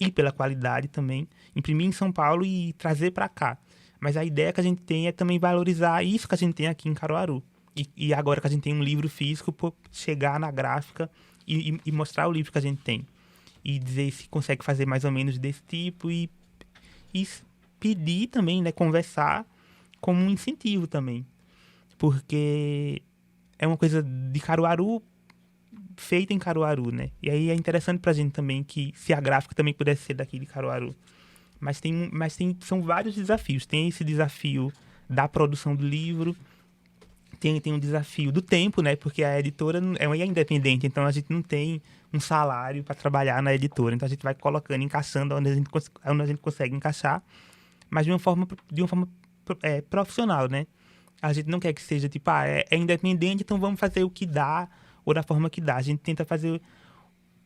e pela qualidade também, imprimir em São Paulo e trazer para cá. Mas a ideia que a gente tem é também valorizar isso que a gente tem aqui em Caruaru. E agora que a gente tem um livro físico, chegar na gráfica e mostrar o livro que a gente tem. E dizer se consegue fazer mais ou menos desse tipo e pedir também, né, conversar como um incentivo também. Porque é uma coisa de Caruaru, feita em Caruaru, né? E aí é interessante pra gente também que se a gráfica também pudesse ser daqui de Caruaru. Mas são vários desafios. Tem esse desafio da produção do livro, tem um desafio do tempo, né? Porque a editora é independente, então a gente não tem um salário para trabalhar na editora. Então a gente vai colocando, encaixando onde a gente consegue encaixar, mas de uma forma profissional, né? A gente não quer que seja tipo, é independente, então vamos fazer o que dá ou da forma que dá. A gente tenta fazer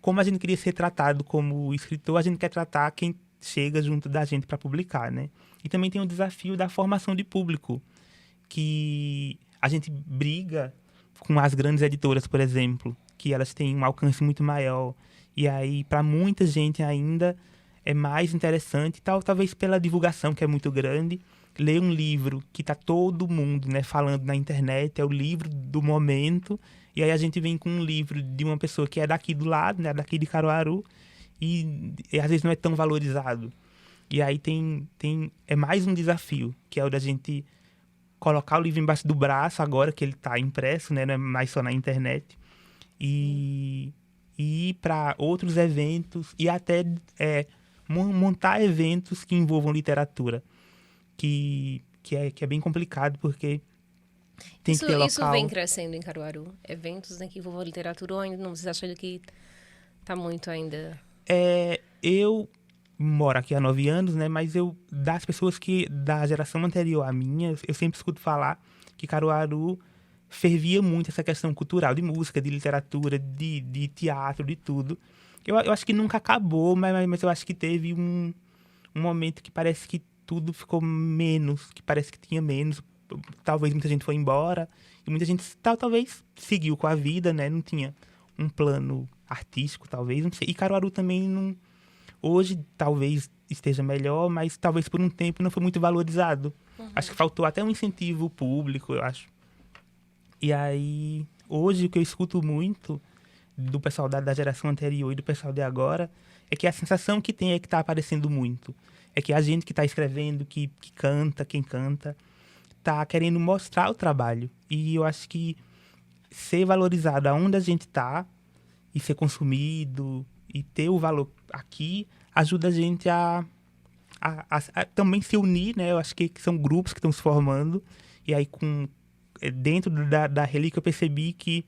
como a gente queria ser tratado como escritor, a gente quer tratar quem chega junto da gente para publicar, né? E também tem o desafio da formação de público, que a gente briga com as grandes editoras, por exemplo, que elas têm um alcance muito maior. E aí, para muita gente ainda, é mais interessante, talvez pela divulgação, que é muito grande, ler um livro que está todo mundo, né, falando na internet, é o livro do momento, e aí a gente vem com um livro de uma pessoa que é daqui do lado, né, daqui de Caruaru, e às vezes não é tão valorizado. E aí é mais um desafio, que é o da gente colocar o livro embaixo do braço, agora que ele está impresso, né, não é mais só na internet, e ir para outros eventos e até montar eventos que envolvam literatura, que é bem complicado, porque tem que ter local. Isso vem crescendo em Caruaru? Eventos, né, que envolvam literatura, ou ainda não? Vocês acham que está muito ainda? Eu moro aqui há 9 anos, né? Mas das pessoas da geração anterior à minha, eu sempre escuto falar que Caruaru fervia muito essa questão cultural, de música, de literatura, de teatro, de tudo. Eu acho que nunca acabou, mas eu acho que teve um momento que parece que tudo ficou menos, que parece que tinha menos. Talvez muita gente foi embora e muita gente talvez seguiu com a vida, né? Não tinha um plano artístico, talvez, não sei. E Caruaru também não... Hoje talvez esteja melhor, mas talvez por um tempo não foi muito valorizado. Acho que faltou até um incentivo público, eu acho. E aí, hoje o que eu escuto muito do pessoal da geração anterior e do pessoal de agora é que a sensação que tem é que está aparecendo muito. É que a gente que está escrevendo, que canta, quem canta, está querendo mostrar o trabalho. E eu acho que ser valorizado aonde a gente está e ser consumido e ter o valor aqui ajuda a gente a também se unir, né? Eu acho que são grupos que estão se formando. E aí, dentro da Relíquia, eu percebi que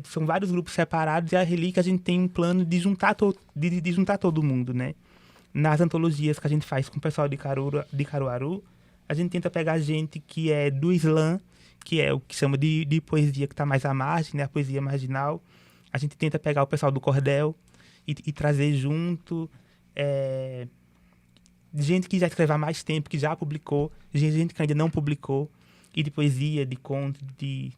são vários grupos separados e a Relíquia a gente tem um plano de juntar, de juntar todo mundo, né? Nas antologias que a gente faz com o pessoal de Caruaru, a gente tenta pegar gente que é do slam, que é o que chama de poesia que está mais à margem, né? A poesia marginal. A gente tenta pegar o pessoal do cordel e trazer junto gente que já escreve há mais tempo, que já publicou, gente que ainda não publicou, e de poesia, de conto, de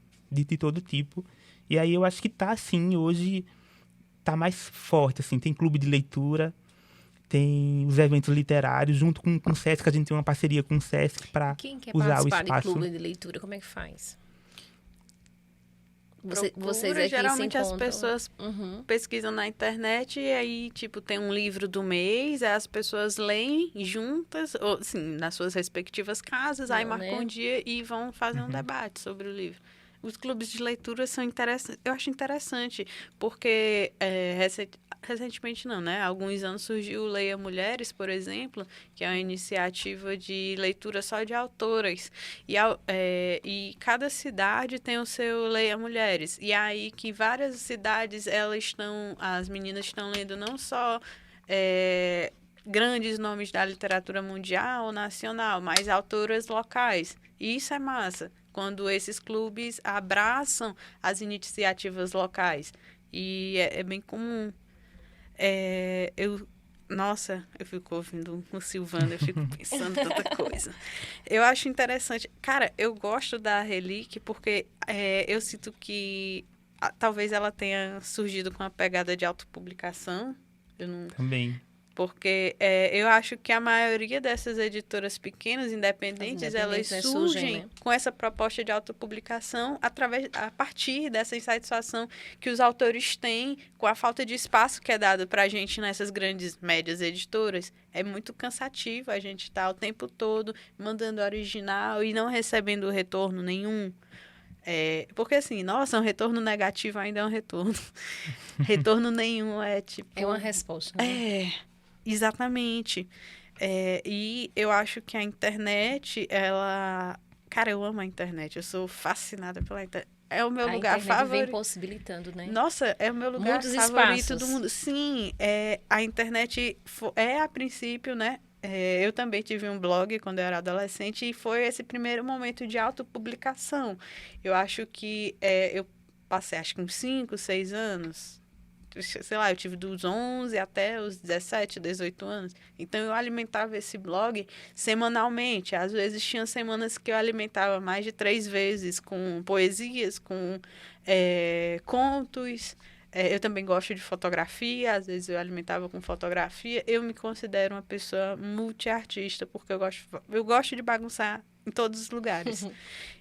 todo tipo. E aí eu acho que tá, assim, hoje tá mais forte, assim. Tem clube de leitura, tem os eventos literários, junto com o Sesc, a gente tem uma parceria com o Sesc para usar o espaço. Quem quer participar de clube de leitura, como é que faz? Vocês aqui geralmente se as encontram. pessoas pesquisam na internet e aí, tipo, tem um livro do mês, aí as pessoas leem juntas, ou, assim, nas suas respectivas casas, aí marcam um dia e vão fazer um debate sobre o livro. Os clubes de leitura são interessantes, eu acho interessante, porque recentemente não, né? Há alguns anos surgiu o Leia Mulheres, por exemplo, que é uma iniciativa de leitura só de autoras. E cada cidade tem o seu Leia Mulheres. E aí que várias cidades, as meninas estão lendo não só grandes nomes da literatura mundial ou nacional, mas autoras locais. E isso é massa, quando esses clubes abraçam as iniciativas locais. E é bem comum. Nossa, eu fico ouvindo o Silvano, eu fico pensando tanta coisa. Eu acho interessante. Cara, eu gosto da Relíquia porque eu sinto que talvez ela tenha surgido com a pegada de autopublicação. Também. Porque eu acho que a maioria dessas editoras pequenas, independentes, elas surgem, né, com essa proposta de autopublicação a partir dessa insatisfação que os autores têm com a falta de espaço que é dado para a gente nessas grandes, médias editoras. É muito cansativo a gente estar o tempo todo mandando original e não recebendo retorno nenhum. Porque assim, nossa, um retorno negativo ainda é um retorno. Retorno nenhum é tipo... É uma resposta, né? Exatamente. E eu acho que a internet, ela... Cara, eu amo a internet. Eu sou fascinada pela internet. É o meu lugar favorito. A internet vem possibilitando, né? Nossa, é o meu lugar muitos favorito espaços do mundo. Sim, a internet a princípio, né? Eu também tive um blog quando eu era adolescente e foi esse primeiro momento de autopublicação. Eu acho que eu passei, acho que uns 5, 6 anos... Sei lá, eu tive dos 11 até os 17, 18 anos. Então, eu alimentava esse blog semanalmente. Às vezes, tinha semanas que eu alimentava mais de 3 vezes com poesias, com contos. Eu também gosto de fotografia. Às vezes, eu alimentava com fotografia. Eu me considero uma pessoa multiartista, porque eu gosto de bagunçar em todos os lugares.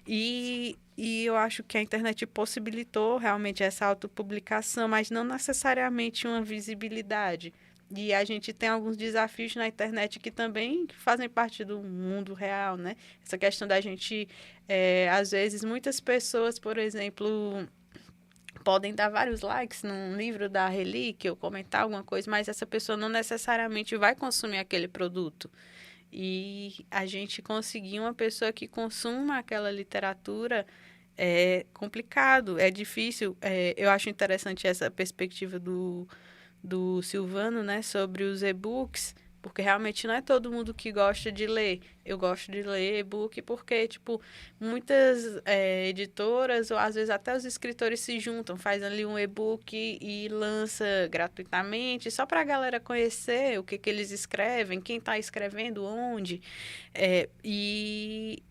E eu acho que a internet possibilitou realmente essa autopublicação, mas não necessariamente uma visibilidade. E a gente tem alguns desafios na internet que também fazem parte do mundo real, né? Essa questão da gente, às vezes, muitas pessoas, por exemplo, podem dar vários likes num livro da Relíquia ou comentar alguma coisa, mas essa pessoa não necessariamente vai consumir aquele produto. E a gente conseguir uma pessoa que consuma aquela literatura é complicado, é difícil. Eu acho interessante essa perspectiva do Silvano, né, sobre os e-books, Porque realmente não é todo mundo que gosta de ler. Eu gosto de ler e-book porque, tipo, muitas editoras, ou às vezes até os escritores se juntam, faz ali um e-book e lança gratuitamente, só para a galera conhecer o que eles escrevem, quem está escrevendo, onde. E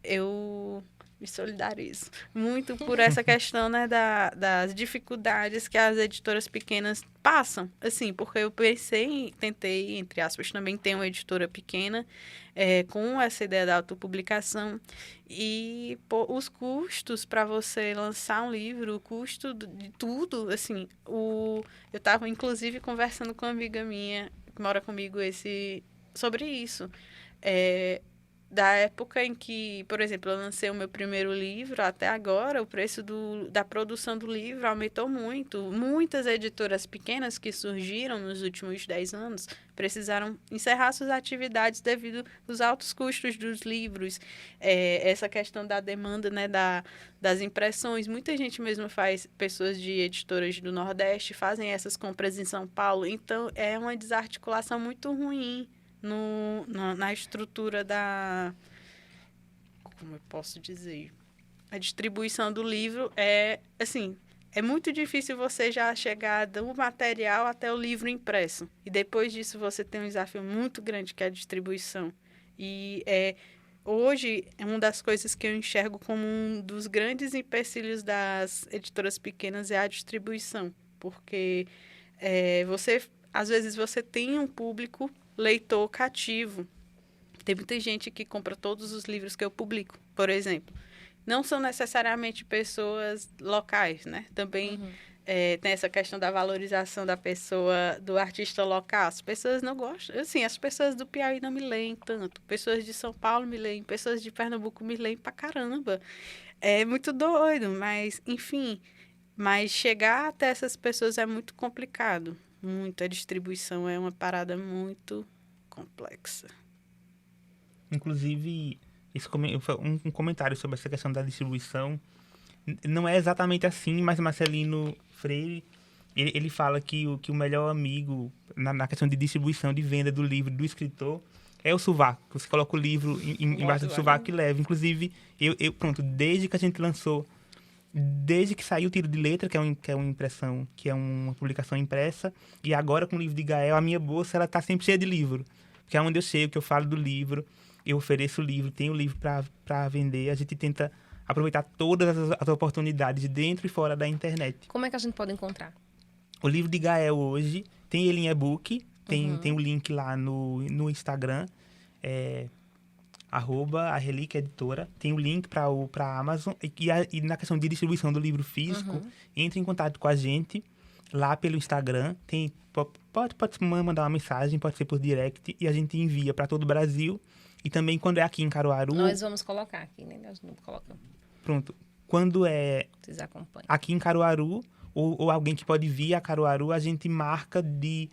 eu me solidarizo muito por essa questão, né, das dificuldades que as editoras pequenas passam, assim, porque eu tentei, entre aspas, também ter uma editora pequena, com essa ideia da autopublicação, e os custos para você lançar um livro, o custo de tudo, assim, eu estava, inclusive, conversando com uma amiga minha, que mora comigo, sobre isso, da época em que, por exemplo, eu lancei o meu primeiro livro até agora, o preço da produção do livro aumentou muito. Muitas editoras pequenas que surgiram nos últimos 10 anos precisaram encerrar suas atividades devido aos altos custos dos livros. Essa questão da demanda, né, das impressões. Muita gente mesmo pessoas de editoras do Nordeste fazem essas compras em São Paulo. Então, é uma desarticulação muito ruim na estrutura como eu posso dizer, a distribuição do livro assim, é muito difícil você já chegar do material até o livro impresso. E depois disso você tem um desafio muito grande que é a distribuição. E hoje é uma das coisas que eu enxergo como um dos grandes empecilhos das editoras pequenas é a distribuição. Porque às vezes você tem um público leitor cativo. Tem muita gente que compra todos os livros que eu publico, por exemplo. Não são necessariamente pessoas locais, né? Também tem essa questão da valorização da pessoa, do artista local. As pessoas não gostam. Assim, as pessoas do Piauí não me leem tanto. Pessoas de São Paulo me leem. Pessoas de Pernambuco me leem pra caramba. É muito doido, mas, enfim. Mas chegar até essas pessoas é muito complicado. Muito. A distribuição é uma parada muito complexa. Inclusive, um comentário sobre essa questão da distribuição. Não é exatamente assim, mas Marcelino Freire, ele fala que o melhor amigo na questão de distribuição, de venda do livro do escritor, é o sovaco. Você coloca o livro embaixo do sovaco e leva. Inclusive, pronto, desde que a gente lançou, desde que saiu o Tiro de Letra, que é uma impressão, que é uma publicação impressa, e agora com o livro de Gael, a minha bolsa ela tá sempre cheia de livro. Porque é onde eu chego, que eu falo do livro, eu ofereço o livro, tenho o livro para vender, a gente tenta aproveitar todas as oportunidades dentro e fora da internet. Como é que a gente pode encontrar? O livro de Gael hoje, tem ele em e-book, tem o link lá no Instagram, @a Relíquia Editora, tem o link para a Amazon, e na questão de distribuição do livro físico, entre em contato com a gente lá pelo Instagram, pode mandar uma mensagem, pode ser por direct, e a gente envia para todo o Brasil, e também quando é aqui em Caruaru... Nós vamos colocar aqui, né? Nós não colocamos. Pronto. Quando é Vocês acompanham. Aqui em Caruaru, ou alguém que pode vir a Caruaru, a gente marca de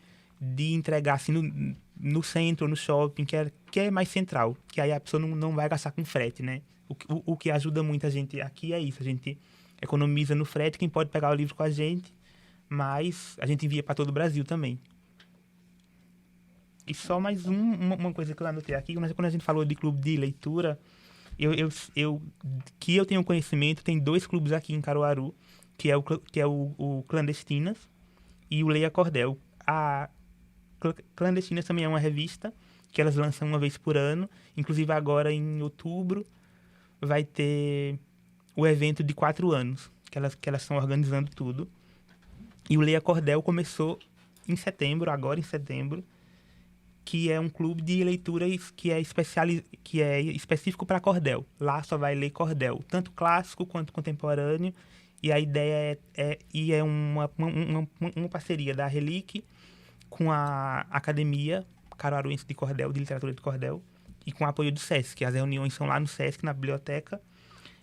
entregar assim no centro, no shopping, que é mais central. Que aí a pessoa não vai gastar com frete, né? O que ajuda muito a gente aqui é isso. A gente economiza no frete, quem pode pegar o livro com a gente, mas a gente envia para todo o Brasil também. E só mais uma coisa que eu anotei aqui, quando a gente falou de clube de leitura, que eu tenho conhecimento, tem 2 clubes aqui em Caruaru, que é o Clandestinas e o Leia Cordel. A Clandestinas também é uma revista que elas lançam uma vez por ano. Inclusive agora em outubro vai ter o evento de 4 anos, que elas estão organizando tudo. E o Leia Cordel começou agora em setembro, que é um clube de leitura que é específico para cordel. Lá só vai ler cordel, tanto clássico quanto contemporâneo. E a ideia é uma parceria da Relique com a Academia Caruaruense de Cordel, de Literatura de Cordel, e com o apoio do SESC. As reuniões são lá no SESC, na biblioteca.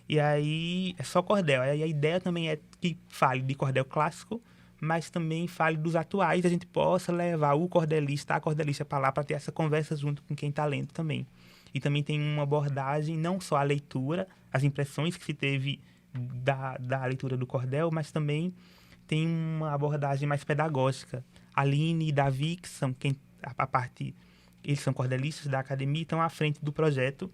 E aí é só cordel. Aí a ideia também é que fale de cordel clássico, mas também fale dos atuais, a gente possa levar a cordelista para lá, para ter essa conversa junto com quem está lendo também. E também tem uma abordagem, não só a leitura, as impressões que se teve da leitura do cordel, mas também tem uma abordagem mais pedagógica. A Aline e Davi, que são a parte eles são cordelistas da academia e estão à frente do projeto.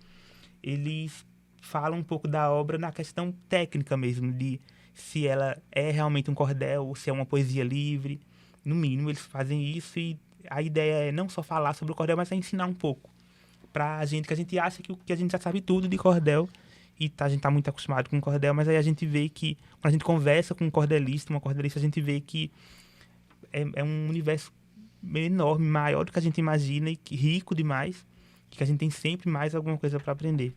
Eles falam um pouco da obra na questão técnica mesmo, de se ela é realmente um cordel ou se é uma poesia livre. No mínimo, eles fazem isso e a ideia é não só falar sobre o cordel, mas é ensinar um pouco pra gente, que a gente acha que a gente já sabe tudo de cordel e a gente tá muito acostumado com cordel, mas aí a gente vê que, quando a gente conversa com um cordelista, uma cordelista, a gente vê que é um universo enorme, maior do que a gente imagina e rico demais, que a gente tem sempre mais alguma coisa para aprender.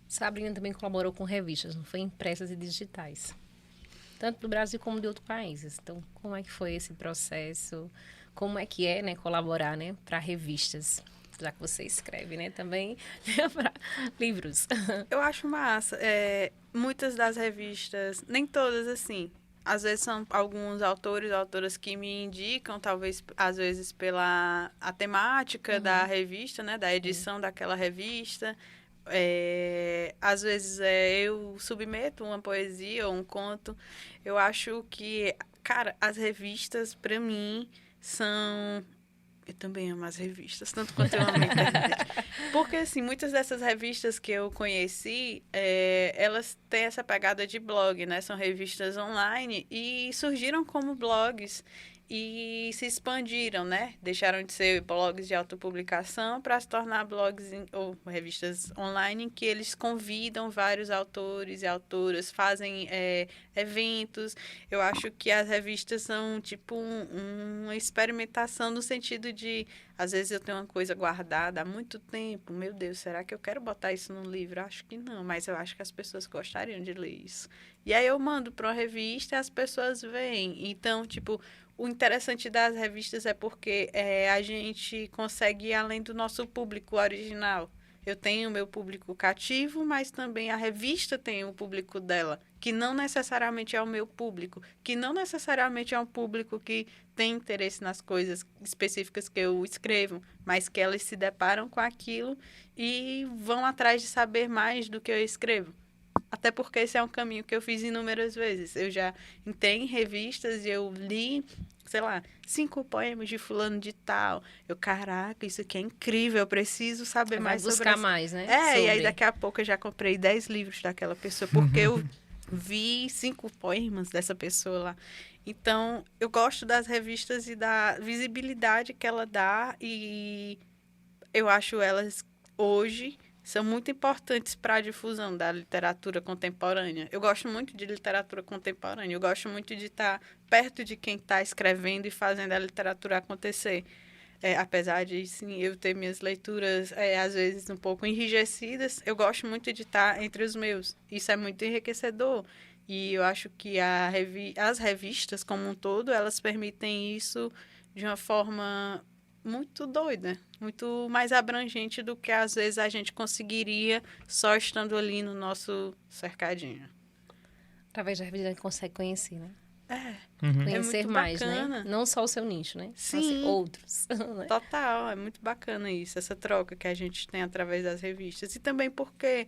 Sabrina também colaborou com revistas, não foi, impressas e digitais, tanto do Brasil como de outros países. Então, como é que foi esse processo? Como é que é, né, colaborar, né, para revistas? Já que você escreve, né, também para livros. Eu acho massa. Muitas das revistas, nem todas assim. Às vezes são alguns autores, autoras que me indicam, talvez, às vezes, pela a temática da revista, né, da edição daquela revista. Às vezes eu submeto uma poesia ou um conto. Eu acho que, cara, as revistas, para mim, são... Eu também amo as revistas, tanto quanto eu amo a internet. Porque, assim, muitas dessas revistas que eu conheci, elas têm essa pegada de blog, né? São revistas online e surgiram como blogs e se expandiram, né? Deixaram de ser blogs de autopublicação para se tornar blogs ou revistas online em que eles convidam vários autores e autoras, fazem eventos. Eu acho que as revistas são tipo uma experimentação no sentido de, às vezes eu tenho uma coisa guardada há muito tempo, meu Deus, será que eu quero botar isso num livro? Acho que não, mas eu acho que as pessoas gostariam de ler isso. E aí eu mando para uma revista e as pessoas veem. Então, tipo, o interessante das revistas é porque a gente consegue ir além do nosso público original. Eu tenho o meu público cativo, mas também a revista tem o público dela, que não necessariamente é o meu público, que não necessariamente é um público que tem interesse nas coisas específicas que eu escrevo, mas que elas se deparam com aquilo e vão atrás de saber mais do que eu escrevo. Até porque esse é um caminho que eu fiz inúmeras vezes. Eu já entrei em revistas e eu li, sei lá, 5 poemas de fulano de tal. Caraca, isso aqui é incrível, eu preciso saber mais sobre buscar mais, né? E aí daqui a pouco eu já comprei 10 livros daquela pessoa, porque eu vi 5 poemas dessa pessoa lá. Então, eu gosto das revistas e da visibilidade que ela dá e eu acho elas hoje são muito importantes para a difusão da literatura contemporânea. Eu gosto muito de literatura contemporânea. Eu gosto muito de estar perto de quem está escrevendo e fazendo a literatura acontecer. Apesar de, sim, eu ter minhas leituras, às vezes, um pouco enrijecidas, eu gosto muito de estar entre os meus. Isso é muito enriquecedor. E eu acho que as revistas, como um todo, elas permitem isso de uma forma muito doida, muito mais abrangente do que às vezes a gente conseguiria só estando ali no nosso cercadinho. Através da revista a gente consegue conhecer, né? É Conhecer muito mais, bacana. né? Não só o seu nicho, né? Sim. Conhecer outros. Né? Total, é muito bacana isso, essa troca que a gente tem através das revistas. E também porque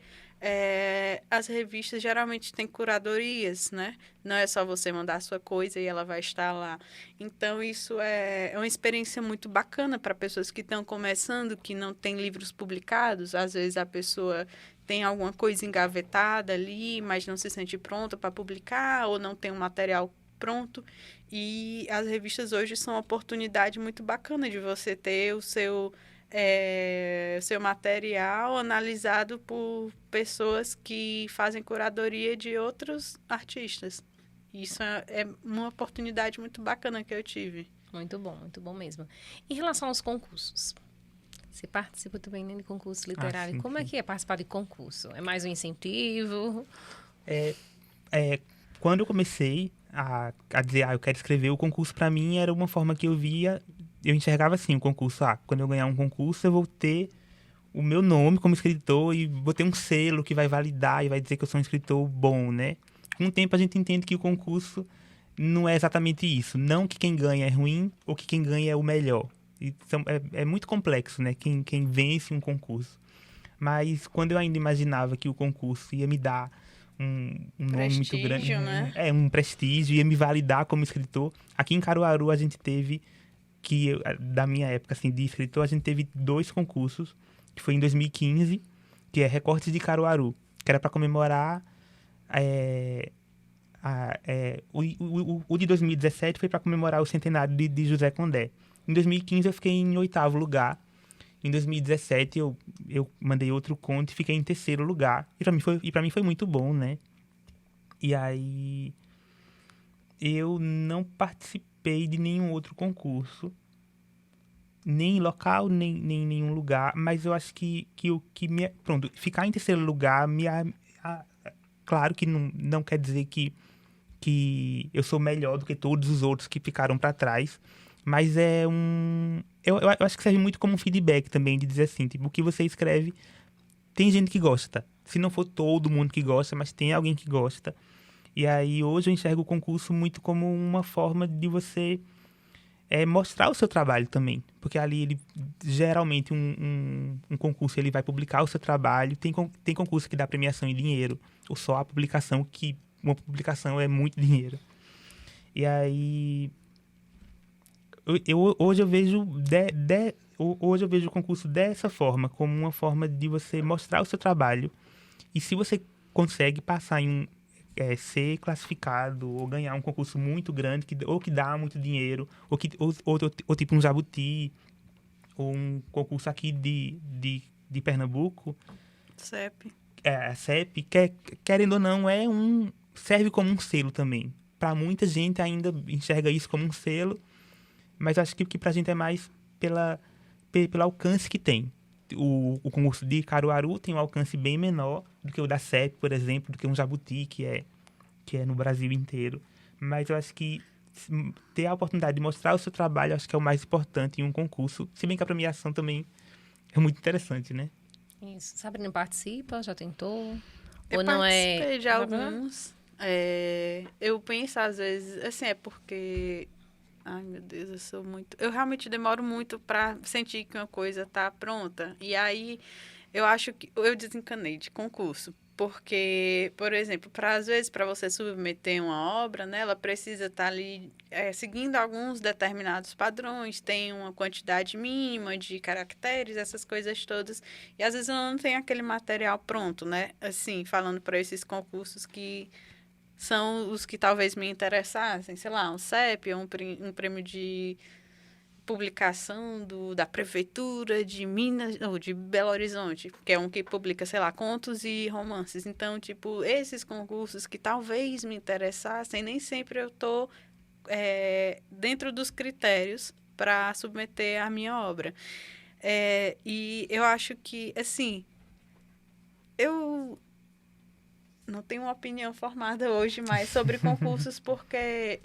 as revistas geralmente têm curadorias, né? Não é só você mandar a sua coisa e ela vai estar lá. Então, isso é uma experiência muito bacana para pessoas que estão começando, que não têm livros publicados. Às vezes a pessoa tem alguma coisa engavetada ali, mas não se sente pronta para publicar ou não tem um material pronto. E as revistas hoje são uma oportunidade muito bacana de você ter o seu material analisado por pessoas que fazem curadoria de outros artistas. Isso é uma oportunidade muito bacana que eu tive. Muito bom mesmo. Em relação aos concursos, você participa também, né, de concurso literário. Sim, Como é que é participar de concurso? É mais um incentivo? Quando eu comecei a dizer, eu quero escrever, o concurso para mim era uma forma que eu enxergava assim o concurso. Quando eu ganhar um concurso, eu vou ter o meu nome como escritor e vou ter um selo que vai validar e vai dizer que eu sou um escritor bom, né? Com o tempo a gente entende que o concurso não é exatamente isso. Não que quem ganha é ruim ou que quem ganha é o melhor. É muito complexo, né? Quem vence um concurso. Mas quando eu ainda imaginava que o concurso ia me dar um nome muito grande, né? Um prestígio, ia me validar como escritor. Aqui em Caruaru a gente teve da minha época, assim, de escritor, a gente teve 2 concursos, que foi em 2015, que é Recortes de Caruaru, que era para comemorar... o de 2017 foi para comemorar o centenário de José Condé. Em 2015 eu fiquei em 8º lugar. Em 2017 eu mandei outro conto e fiquei em 3º lugar. E para mim foi muito bom, né? E aí eu não participei de nenhum outro concurso, nem local, nem em nenhum lugar, mas eu acho que pronto, ficar em 3º lugar claro que não quer dizer que eu sou melhor do que todos os outros que ficaram para trás, mas eu acho que serve muito como um feedback também, de dizer assim, tipo, o que você escreve, tem gente que gosta. Se não for todo mundo que gosta, mas tem alguém que gosta. E aí hoje eu enxergo o concurso muito como uma forma de você mostrar o seu trabalho também. Porque ali, geralmente, um concurso ele vai publicar o seu trabalho. Tem concurso que dá premiação em dinheiro, ou só a publicação, que uma publicação é muito dinheiro. E aí... hoje eu vejo hoje eu vejo o concurso dessa forma, como uma forma de você mostrar o seu trabalho. E se você consegue passar em ser classificado ou ganhar um concurso muito grande, ou que dá muito dinheiro, ou tipo um Jabuti, ou um concurso aqui de Pernambuco, CEP. A CEP, querendo ou não, serve como um selo também. Para muita gente ainda enxerga isso como um selo, mas acho que pra gente é mais pelo alcance que tem. O concurso de Caruaru tem um alcance bem menor do que o da CEP, por exemplo, do que um Jabuti, que é no Brasil inteiro. Mas eu acho que ter a oportunidade de mostrar o seu trabalho, acho que é o mais importante em um concurso. Se bem que a premiação também é muito interessante, né? Isso. Sabrina participa? Já tentou? Eu Ou não é... participei de alguns. Eu penso, às vezes, assim, é porque... Ai, meu Deus, eu sou muito... Eu realmente demoro muito para sentir que uma coisa tá pronta. E aí, eu acho que eu desencanei de concurso. Porque, por exemplo, às vezes, para você submeter uma obra, né, ela precisa estar ali seguindo alguns determinados padrões, tem uma quantidade mínima de caracteres, essas coisas todas. E, às vezes, ela não tem aquele material pronto, né? Assim, falando para esses concursos que... são os que talvez me interessassem, sei lá, um CEP, um prêmio de publicação da Prefeitura de Minas, ou de Belo Horizonte, que é um que publica, sei lá, contos e romances. Então, tipo, esses concursos que talvez me interessassem, nem sempre eu estou dentro dos critérios para submeter a minha obra. E eu acho que, assim, eu não tenho uma opinião formada hoje mais sobre concursos, porque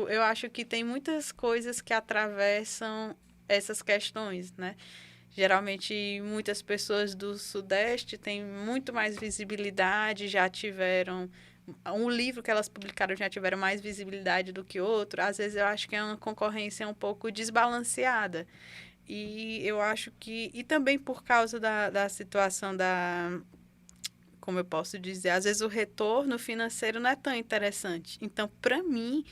eu acho que tem muitas coisas que atravessam essas questões, né? Geralmente, muitas pessoas do Sudeste têm muito mais visibilidade, já tiveram... Um livro que elas publicaram já tiveram mais visibilidade do que outro. Às vezes, eu acho que é uma concorrência um pouco desbalanceada. E eu acho que... E também por causa da situação como eu posso dizer, às vezes o retorno financeiro não é tão interessante. Então, para mim,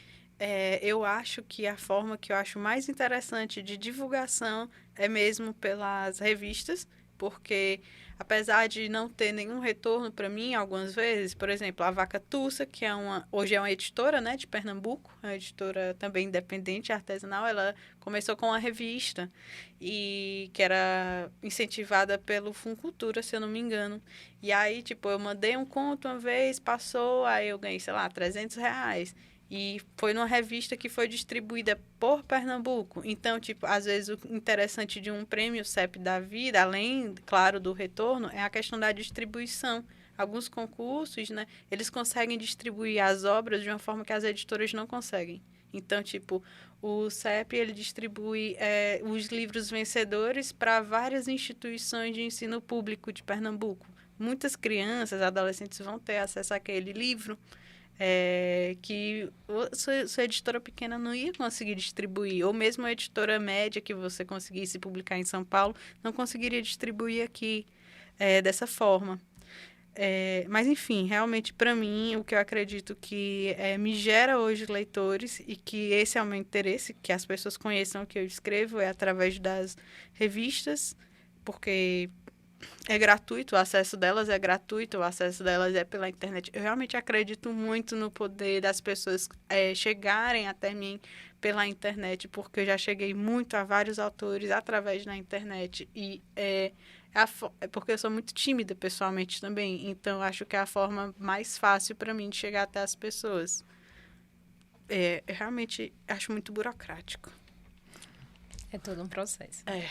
eu acho que a forma que eu acho mais interessante de divulgação é mesmo pelas revistas, porque apesar de não ter nenhum retorno para mim, algumas vezes, por exemplo, a Vaca Tussa, que hoje é uma editora, né, de Pernambuco, é uma editora também independente, artesanal, ela começou com uma revista, e que era incentivada pelo Funcultura, se eu não me engano. E aí, tipo, eu mandei um conto uma vez, passou, aí eu ganhei, sei lá, R$300. E foi numa revista que foi distribuída por Pernambuco. Então, tipo, às vezes o interessante de um prêmio CEP da vida, além, claro, do retorno, é a questão da distribuição. Alguns concursos, né, eles conseguem distribuir as obras de uma forma que as editoras não conseguem. Então, tipo, o CEP, ele distribui os livros vencedores para várias instituições de ensino público de Pernambuco. Muitas crianças, adolescentes vão ter acesso àquele livro, que sua editora pequena não ia conseguir distribuir, ou mesmo a editora média que você conseguisse publicar em São Paulo, não conseguiria distribuir aqui dessa forma. Mas, enfim, realmente, para mim, o que eu acredito que me gera hoje leitores e que esse é o meu interesse, que as pessoas conheçam o que eu escrevo, é através das revistas, porque é gratuito, o acesso delas é gratuito, o acesso delas é pela internet. Eu realmente acredito muito no poder das pessoas chegarem até mim pela internet, porque eu já cheguei muito a vários autores através da internet e porque eu sou muito tímida pessoalmente também, então acho que é a forma mais fácil para mim de chegar até as pessoas. Eu realmente acho muito burocrático. É todo um processo. É.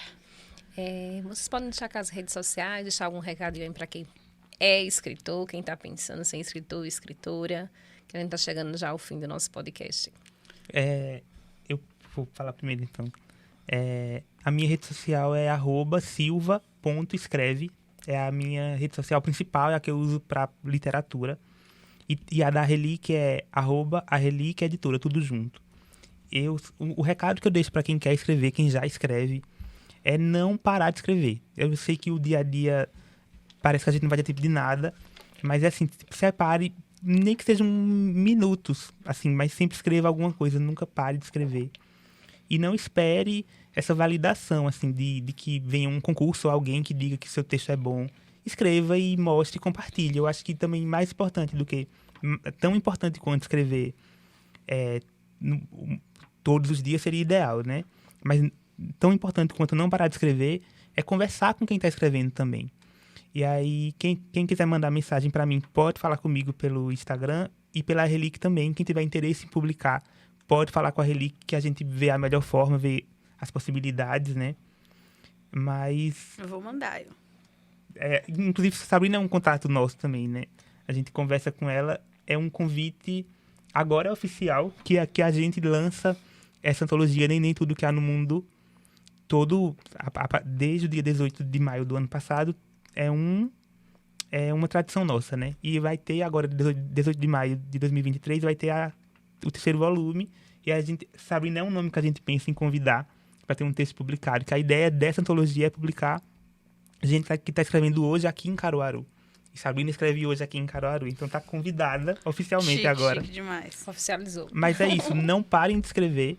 Vocês podem deixar com as redes sociais, deixar algum recadinho aí para quem é escritor, quem está pensando em ser escritor ou escritora, que a gente está chegando já ao fim do nosso podcast. Eu vou falar primeiro, então. A minha rede social é @silva.escreve. É a minha rede social principal, é a que eu uso para literatura. E a da Relíquia é @areliquiaeditora, tudo junto. O recado que eu deixo para quem quer escrever, quem já escreve, é não parar de escrever. Eu sei que o dia a dia parece que a gente não vai ter tempo de nada, mas é assim, separe, nem que sejam minutos, assim, mas sempre escreva alguma coisa, nunca pare de escrever. E não espere essa validação, assim, de que venha um concurso ou alguém que diga que seu texto é bom. Escreva e mostre e compartilhe. Eu acho que também mais importante do que... Tão importante quanto escrever todos os dias seria ideal, né? Mas tão importante quanto não parar de escrever é conversar com quem está escrevendo também. E aí, quem quiser mandar mensagem para mim, pode falar comigo pelo Instagram e pela Relíquia também. Quem tiver interesse em publicar, pode falar com a Relíquia, que a gente vê a melhor forma, vê as possibilidades, né? Mas... Eu vou mandar, inclusive, Sabrina é um contato nosso também, né? A gente conversa com ela, é um convite, agora é oficial, que a gente lança essa antologia Nem Tudo Que Há no Mundo, desde o dia 18 de maio do ano passado, é uma tradição nossa, né? E vai ter agora, 18 de maio de 2023, vai ter o 3º volume, e Sabrina é um nome que a gente pensa em convidar para ter um texto publicado, que a ideia dessa antologia é publicar gente que está escrevendo hoje aqui em Caruaru. E Sabrina escreve hoje aqui em Caruaru, então está convidada oficialmente agora. Chique demais. Oficializou. Mas é isso, não parem de escrever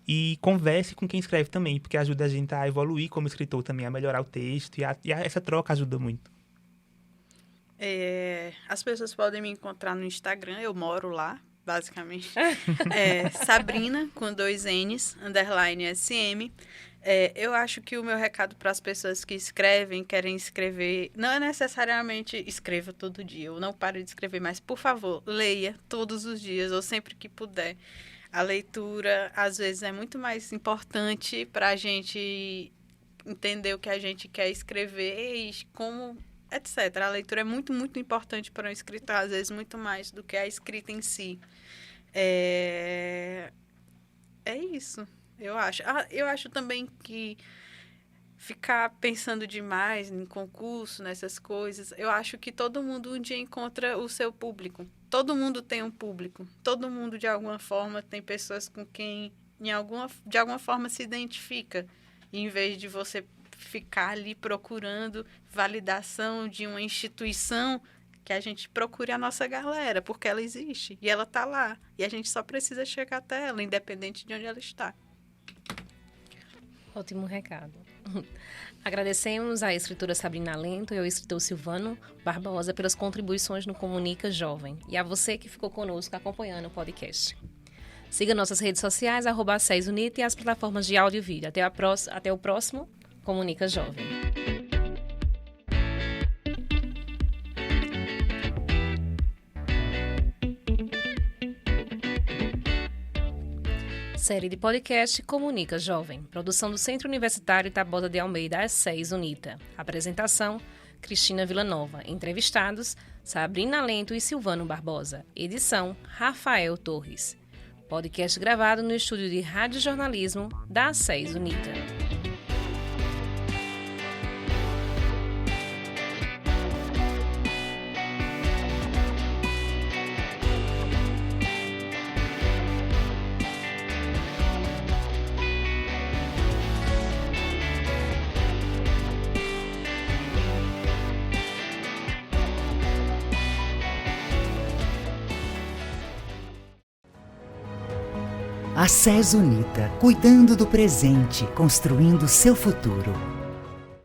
e converse com quem escreve também, porque ajuda a gente a evoluir como escritor também, a melhorar o texto, e essa troca ajuda muito. As pessoas podem me encontrar no Instagram, eu moro lá, basicamente. Sabrina, com 2 N's, _SM. Eu acho que o meu recado para as pessoas que escrevem, querem escrever, não é necessariamente escreva todo dia, ou não pare de escrever, mas, por favor, leia todos os dias, ou sempre que puder. A leitura, às vezes, é muito mais importante para a gente entender o que a gente quer escrever e como, etc. A leitura é muito, muito importante para um escritor, às vezes, muito mais do que a escrita em si. É isso. Eu acho. Eu acho também que ficar pensando demais em concurso, nessas coisas, eu acho que todo mundo um dia encontra o seu público. Todo mundo tem um público. Todo mundo, de alguma forma, tem pessoas com quem, de alguma forma, se identifica. E, em vez de você ficar ali procurando validação de uma instituição, que a gente procure a nossa galera, porque ela existe. E ela está lá. E a gente só precisa chegar até ela, independente de onde ela está. Ótimo recado. Agradecemos à escritora Sabrina Lento e ao escritor Silvano Barbosa pelas contribuições no Comunica Jovem e a você que ficou conosco acompanhando o podcast. Siga nossas redes sociais, @SESUNITA e as plataformas de áudio e vídeo. Até o próximo Comunica Jovem. Série de podcast Comunica Jovem. Produção do Centro Universitário Tabosa de Almeida, SESUNITA. Apresentação, Cristina Villanova. Entrevistados, Sabrina Lento e Silvano Barbosa. Edição, Rafael Torres. Podcast gravado no estúdio de radiojornalismo da SESUNITA. A SES Unida, cuidando do presente, construindo seu futuro.